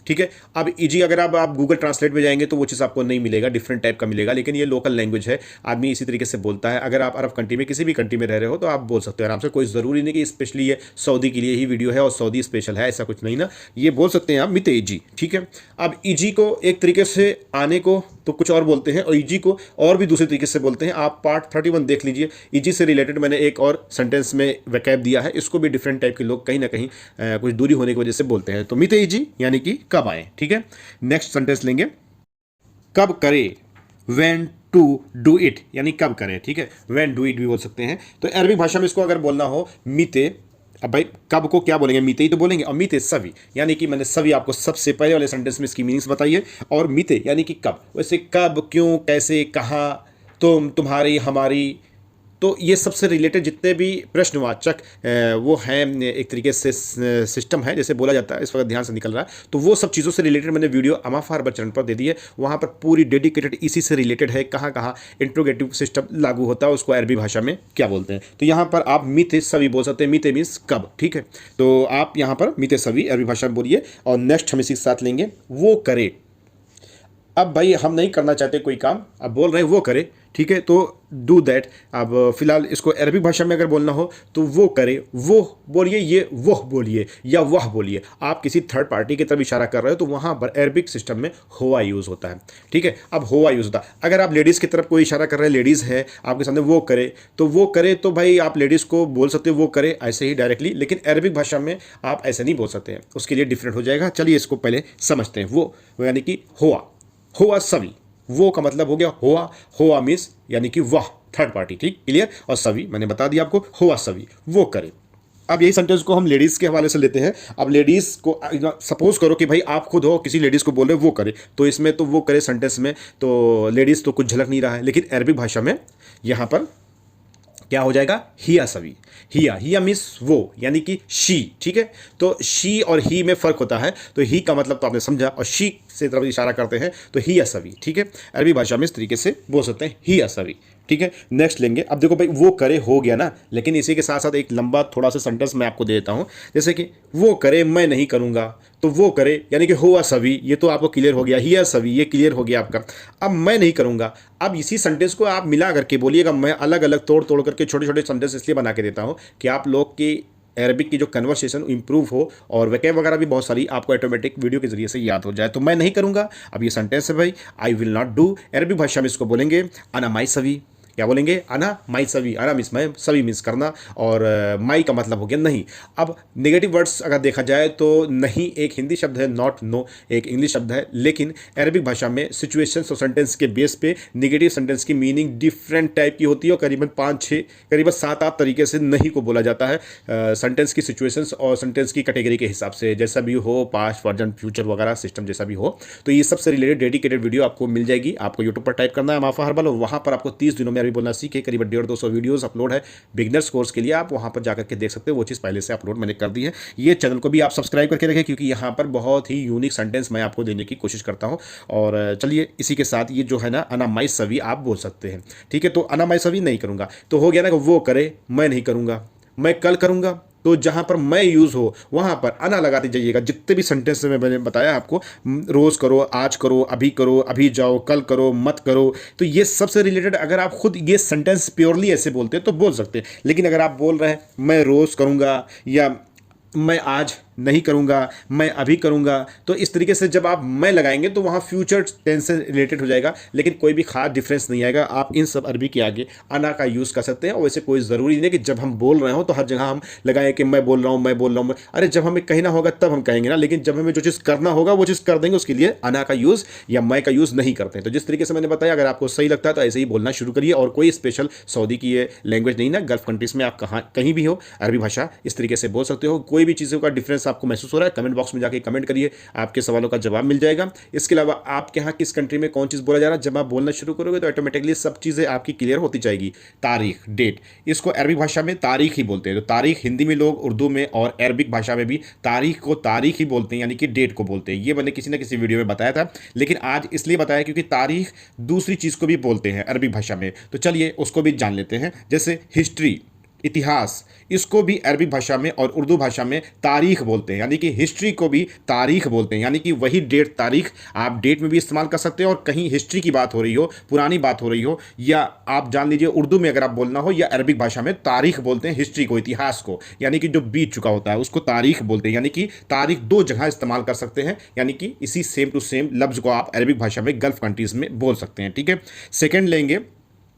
ठीक है। अब इजी अगर आप गूगल ट्रांसलेट में जाएंगे तो वो चीज़ आपको नहीं मिलेगा, डिफरेंट टाइप का मिलेगा, लेकिन ये लोकल लैंग्वेज है, आदमी इसी तरीके से बोलता है। अगर आप अरब कंट्री में किसी भी कंट्री में रह रहे हो तो आप बोल सकते हो आराम से, कोई ज़रूरी नहीं कि स्पेशली ये सऊदी के लिए ही वीडियो है और सऊदी स्पेशल है, ऐसा कुछ नहीं ना। ये बोल सकते हैं आप मिते इजी, ठीक है। अब इजी को एक तरीके से आने को तो कुछ और बोलते हैं और इजी को और भी दूसरे तरीके से बोलते हैं। आप पार्ट 31 देख लीजिए, इजी से रिलेटेड मैंने एक और सेंटेंस में वैकैब दिया है, इसको भी डिफरेंट टाइप के लोग कहीं ना कहीं कुछ दूरी होने की वजह से बोलते हैं। तो मिते इजी यानी कि कब आए, ठीक है। नेक्स्ट सेंटेंस लेंगे कब करे, व्हेन टू डू इट, यानी कब करें, ठीक है। व्हेन डू इट भी बोल सकते हैं। तो अरबिक भाषा में इसको अगर बोलना हो मिते, अब भाई कब को क्या बोलेंगे, मीते ही तो बोलेंगे, और मीते सभी, यानी कि मैंने सभी आपको सबसे पहले वाले सेंटेंस में इसकी मीनिंग्स बताई है। और मीते यानी कि कब, वैसे कब, क्यों, कैसे, कहाँ, तुम, तुम्हारी, हमारी, तो ये सबसे रिलेटेड जितने भी प्रश्नवाचक वो हैं, एक तरीके से सिस्टम है जैसे बोला जाता है, इस वक्त ध्यान से निकल रहा है, तो वो सब चीज़ों से रिलेटेड मैंने वीडियो अमाफा हर्बल चैनल पर दे दी है। वहाँ पर पूरी डेडिकेटेड इसी से रिलेटेड है, कहाँ कहाँ इंट्रोगेटिव सिस्टम लागू होता है, उसको अरबी भाषा में क्या बोलते हैं। तो यहाँ पर आप मीते सभी बोल सकते हैं, मीते मीन्स कब, ठीक है। तो आप यहाँ पर मीते सभी अरबी भाषा में बोलिए। और नेक्स्ट हम इसी के साथ लेंगे वो करे। अब भाई हम नहीं करना चाहते कोई काम, अब बोल रहे हैं वो करे, ठीक है, तो डू दैट। अब फिलहाल इसको अरबी भाषा में अगर बोलना हो तो वो करे, वो बोलिए, ये वह बोलिए या वह बोलिए। आप किसी थर्ड पार्टी की तरफ इशारा कर रहे हो तो वहाँ पर अरबिक सिस्टम में हुआ यूज़ होता है, ठीक है। अब हुआ यूज़ होता है, अगर आप लेडीज़ की तरफ कोई इशारा कर रहे हैं, लेडीज़ है आपके सामने, वो करे, तो वो करे तो भाई आप लेडीज़ को बोल सकते हो वो करे ऐसे ही डायरेक्टली, लेकिन अरबिक भाषा में आप ऐसे नहीं बोल सकते हैं, उसके लिए डिफरेंट हो जाएगा। चलिए इसको पहले समझते हैं। वो यानी कि हुआ सभी, वो का मतलब हो गया हुआ मीन्स यानी कि वह, थर्ड पार्टी, ठीक, क्लियर। और सभी मैंने बता दिया आपको, हुआ सभी, वो करे। अब यही सेंटेंस को हम लेडीज़ के हवाले से लेते हैं। अब लेडीज़ को सपोज करो कि भाई आप खुद हो, किसी लेडीज़ को बोल रहे हो वो करे, तो इसमें तो वो करे सेंटेंस में तो लेडीज़ तो कुछ झलक नहीं रहा है, लेकिन अरबिक भाषा में यहाँ पर क्या हो जाएगा, हिया सभी। हिया मीन्स वो, यानी कि शी, ठीक है। तो शी और ही में फ़र्क होता है, तो ही का मतलब तो आपने समझा, और शी से तरफ इशारा करते हैं तो हिया सभी, ठीक है। अरबी भाषा में इस तरीके से बोल सकते हैं हिया सभी, ठीक है। नेक्स्ट लेंगे। अब देखो भाई वो करे हो गया ना, लेकिन इसी के साथ साथ एक लंबा थोड़ा सा सेंटेंस मैं आपको दे देता हूँ, जैसे कि वो करे मैं नहीं करूँगा, तो वो करे यानी कि हुआ सभी, ये तो आपको क्लियर हो गया, हिया सभी ये क्लियर हो गया आपका। अब मैं नहीं करूँगा, अब इसी सेंटेंस को आप मिला करके बोलिएगा। मैं अलग अलग तोड़ करके छोटे छोटे सेंटेंस इसलिए बना के देता हूँ कि आप लोग की अरबिक की जो कन्वर्सेशन इंप्रूव हो, और वैकेब वगैरह भी बहुत सारी आपको ऑटोमेटिक वीडियो के जरिए से याद हो जाए। तो मैं नहीं करूँगा, अब ये सेंटेंस है भाई, आई विल नॉट डू। अरबी भाषा में इसको बोलेंगे अना माई सभी, क्या बोलेंगे, अना माई सभी। अना मीन्स मैं, सभी मीन्स करना, और माई का मतलब हो गया नहीं। अब नेगेटिव वर्ड्स अगर देखा जाए तो नहीं एक हिंदी शब्द है, नॉट, नो एक इंग्लिश शब्द है, लेकिन अरबिक भाषा में सिचुएशंस और सेंटेंस के बेस पे नेगेटिव सेंटेंस की मीनिंग डिफरेंट टाइप की होती है, और करीबन 5-6 करीबन 7-8 तरीके से नहीं को बोला जाता है सेंटेंस की सिचुएशंस और सेंटेंस की कैटेगरी के हिसाब से, जैसा भी हो, पास्ट, प्रेजेंट, फ्यूचर वगैरह सिस्टम जैसा भी हो। तो ये सबसे रिलेटेड डेडिकेटेड वीडियो आपको मिल जाएगी। आपको यूट्यूब पर टाइप करना है अमाफा हर्बल, और वहाँ पर आपको 30 दिनों में अभी बोलना सीखे, करीबन 150-200 वीडियोस अपलोड है बिगनर्स कोर्स के लिए। आप वहां पर जाकर के देख सकते हो, वो चीज़ पहले से अपलोड मैंने कर दी है। ये चैनल को भी आप सब्सक्राइब करके रखें, क्योंकि यहाँ पर बहुत ही यूनिक सेंटेंस मैं आपको देने की कोशिश करता हूँ। और चलिए इसी के साथ ये जो है ना अना माई सभी आप बोल सकते हैं, ठीक है। तो अना माई सभी नहीं करूँगा, तो हो गया ना कि वो करे मैं नहीं करूँगा, मैं कल करूँगा, तो जहाँ पर मैं यूज़ हो वहाँ पर अना लगाते जाइएगा। जितने भी सेंटेंस में मैंने बताया आपको, रोज़ करो, आज करो, अभी जाओ, कल करो, मत करो, तो ये सबसे रिलेटेड अगर आप खुद ये सेंटेंस प्योरली ऐसे बोलते हैं तो बोल सकते हैं। लेकिन अगर आप बोल रहे हैं मैं रोज़ करूँगा या मैं आज नहीं करूँगा, मैं अभी करूँगा। तो इस तरीके से जब आप मैं लगाएंगे तो वहाँ फ्यूचर टेंस से रिलेटेड हो जाएगा, लेकिन कोई भी खास डिफरेंस नहीं आएगा। आप इन सब अरबी के आगे अना का यूज़ कर सकते हैं। और वैसे कोई ज़रूरी नहीं है कि जब हम बोल रहे हो तो हर जगह हम लगाएं कि मैं बोल रहा हूँ, मैं बोल रहा हूँ। अरे जब हमें कहना होगा तब हम कहेंगे ना, लेकिन जब हमें जो चीज़ करना होगा वो चीज़ कर देंगे, उसके लिए अना का यूज़ या मैं का यूज़ नहीं करते हैं। तो जिस तरीके से मैंने बताया, अगर आपको सही लगता है तो ऐसे ही बोलना शुरू करिए। और कोई स्पेशल सऊदी की ये लैंग्वेज नहीं ना, गल्फ कंट्रीज में आप कहाँ कहीं भी हो अरबी भाषा इस तरीके से बोल सकते हो। कोई भी चीज़ों का डिफरेंस आपको महसूस हो रहा है, कमेंट बॉक्स में जाके कमेंट करिए, आपके सवालों का जवाब मिल जाएगा। इसके अलावा आपके यहाँ किस कंट्री में कौन चीज़ बोला जा रहा है, जब आप बोलना शुरू करोगे तो ऑटोमेटिकली सब चीज़ें आपकी क्लियर होती जाएगी। तारीख, डेट, इसको अरबी भाषा में तारीख ही बोलते हैं। तो तारीख हिंदी में लोग, उर्दू में और अरबिक भाषा में भी तारीख को तारीख ही बोलते हैं, यानी कि डेट को बोलते हैं। ये मैंने किसी न किसी वीडियो में बताया था, लेकिन आज इसलिए बताया क्योंकि तारीख दूसरी चीज़ को भी बोलते हैं अरबी भाषा में। तो चलिए उसको भी जान लेते हैं। जैसे हिस्ट्री, इतिहास, इसको भी अरबी भाषा में और उर्दू भाषा में तारीख बोलते हैं, यानी कि हिस्ट्री को भी तारीख बोलते हैं। यानी कि वही डेट, तारीख आप डेट में भी इस्तेमाल कर सकते हैं। और कहीं हिस्ट्री की बात हो रही हो, पुरानी बात हो रही हो, या आप जान लीजिए उर्दू में अगर आप बोलना हो या अरबिक भाषा में, तारीख बोलते हैं हिस्ट्री को, इतिहास को, यानी कि जो बीत चुका होता है उसको तारीख बोलते हैं। यानी कि तारीख दो जगह इस्तेमाल कर सकते हैं, यानी कि इसी सेम टू सेम लफ्ज़ को आप अरबिक भाषा में गल्फ कंट्रीज़ में बोल सकते हैं। ठीक है। सेकेंड लेंगे,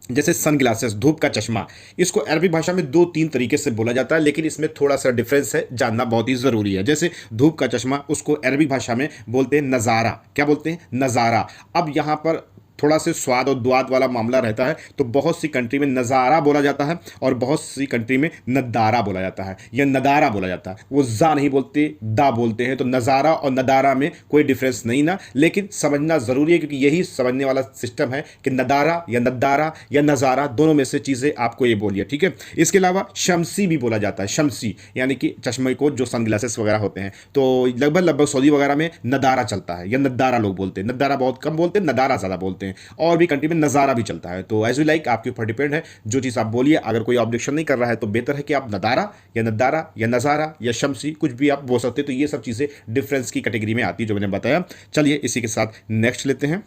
जैसे सन ग्लासेस, धूप का चश्मा, इसको अरबी भाषा में 2-3 तरीके से बोला जाता है, लेकिन इसमें थोड़ा सा डिफरेंस है, जानना बहुत ही ज़रूरी है। जैसे धूप का चश्मा, उसको अरबी भाषा में बोलते हैं नज़ारा। क्या बोलते हैं? नज़ारा। अब यहाँ पर थोड़ा से स्वाद और द्वाद वाला मामला रहता है, तो बहुत सी कंट्री में नज़ारा बोला जाता है और बहुत सी कंट्री में नदारा बोला जाता है या नदारा बोला जाता है। वो जा नहीं बोलते, दा बोलते हैं। तो नज़ारा और नदारा में कोई डिफरेंस नहीं ना, लेकिन समझना ज़रूरी है, क्योंकि यही समझने वाला सिस्टम है कि नदारा या नदारा या नज़ारा, दोनों में से चीज़ें आपको ये बोलिए। ठीक है। इसके अलावा शमसी भी बोला जाता है। शमसी यानी कि चश्मे को, जो सन ग्लासेस वगैरह होते हैं। तो लगभग सऊदी वगैरह में नदारा चलता है या नदारा लोग बोलते हैं। नदारा बहुत कम बोलते हैं, नदारा ज़्यादा बोलते हैं। और भी कंट्री में नज़ारा भी चलता है। तो एज यू लाइक, आपके ऊपर डिपेंड है, जो चीज़ आप बोलिए। अगर कोई ऑब्जेक्शन नहीं कर रहा है तो बेहतर है कि आप नदारा या नदारा या नज़ारा या शमसी कुछ भी आप बोल सकते हैं। तो ये सब चीज़ें डिफरेंस की कैटेगरी में आती है, जो मैंने बताया। चलिए इसी के साथ नेक्स्ट लेते हैं,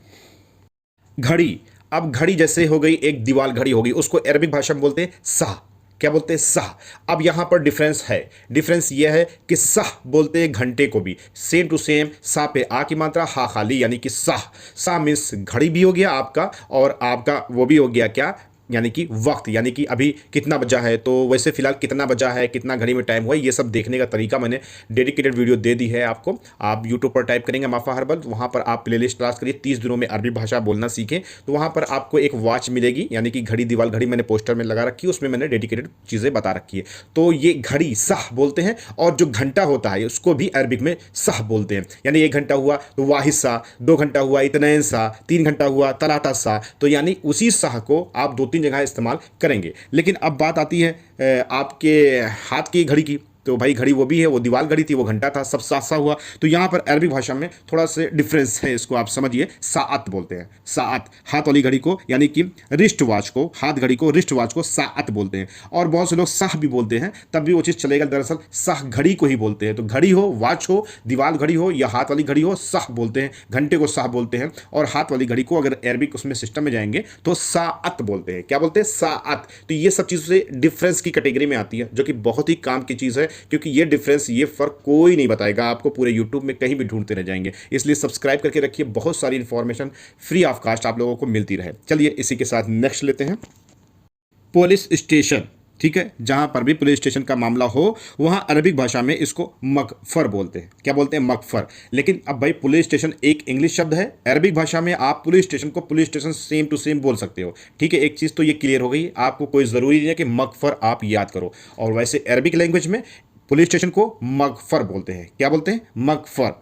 घड़ी। अब घड़ी जैसे हो गई, एक दीवाल घड़ी होगी, उसको अरबिक भाषा में बोलते हैं साह। क्या बोलते हैं? साह। अब यहां पर डिफरेंस है। डिफरेंस यह है कि साह बोलते हैं घंटे को भी, सेम टू सेम। सा पे आ की मात्रा, हा खाली, यानी कि साह। साह मीन्स घड़ी भी हो गया आपका, और आपका वो भी हो गया क्या, यानी कि वक्त, यानी कि अभी कितना बजा है। तो वैसे फिलहाल कितना बजा है, कितना घड़ी में टाइम हुआ, ये सब देखने का तरीका मैंने डेडिकेटेड वीडियो दे दी है आपको। आप यूट्यूब पर टाइप करेंगे माफा हर्बल, तो वहाँ पर आप प्लेलिस्ट तलाश करिए 30 दिनों में अरबी भाषा बोलना सीखें। तो वहाँ पर आपको एक वॉच मिलेगी, यानी कि घड़ी, दीवाल घड़ी मैंने पोस्टर में लगा रखी है, उसमें मैंने डेडिकेटेड चीज़ें बता रखी है। तो ये घड़ी साह बोलते हैं, और जो घंटा होता है उसको भी अरबिक में साह बोलते हैं। यानी 1 घंटा हुआ तो वाहिद सा, 2 घंटा हुआ इतनैन सा, 3 घंटा हुआ तलाता सा। तो यानी उसी साह को आप 2-3 जगह इस्तेमाल करेंगे। लेकिन अब बात आती है आपके हाथ की घड़ी की। तो भाई घड़ी वो भी है, वो दीवाल घड़ी थी, वो घंटा था, सब साथ सा हुआ। तो यहाँ पर अरबी भाषा में थोड़ा से डिफरेंस है, इसको आप समझिए। साअत बोलते हैं, साअत। हाथ वाली घड़ी को, यानी कि रिस्ट वॉच को, हाथ घड़ी को, रिस्ट वॉच को साअत बोलते हैं। और बहुत से लोग साह भी बोलते हैं, तब भी वो चीज़ चलेगा। दरअसल साह घड़ी को ही बोलते हैं। तो घड़ी हो, वॉच हो, दीवाल घड़ी हो या हाथ वाली घड़ी हो, साह बोलते हैं। घंटे को साह बोलते हैं, और हाथ वाली घड़ी को अगर अरबिक उसमें सिस्टम में जाएंगे तो साअत बोलते हैं। क्या बोलते हैं? साअत। तो ये सब चीज़ें डिफरेंस की कैटेगरी में आती है, जो कि बहुत ही काम की चीज़ है, क्योंकि ये डिफरेंस, ये फर्क कोई नहीं बताएगा आपको, पूरे यूट्यूब में कहीं भी ढूंढते रह जाएंगे। इसलिए सब्सक्राइब करके रखिए, बहुत सारी इंफॉर्मेशन फ्री ऑफ कास्ट आप लोगों को मिलती रहे। चलिए इसी के साथ नेक्स्ट लेते हैं, पुलिस स्टेशन। ठीक है। जहां पर भी पुलिस स्टेशन का मामला हो, वहां अरबिक भाषा में इसको मगफर बोलते हैं। क्या बोलते हैं? मगफर। लेकिन अब भाई पुलिस स्टेशन एक इंग्लिश शब्द है, अरबिक भाषा में आप पुलिस स्टेशन को police station same to same बोल सकते हो। ठीक है। एक चीज़ तो ये क्लियर हो गई, आपको कोई ज़रूरी नहीं है कि मगफर आप याद करो। और वैसे अरबिक लैंग्वेज में पुलिस स्टेशन को मगफर बोलते हैं। क्या बोलते हैं? मगफर।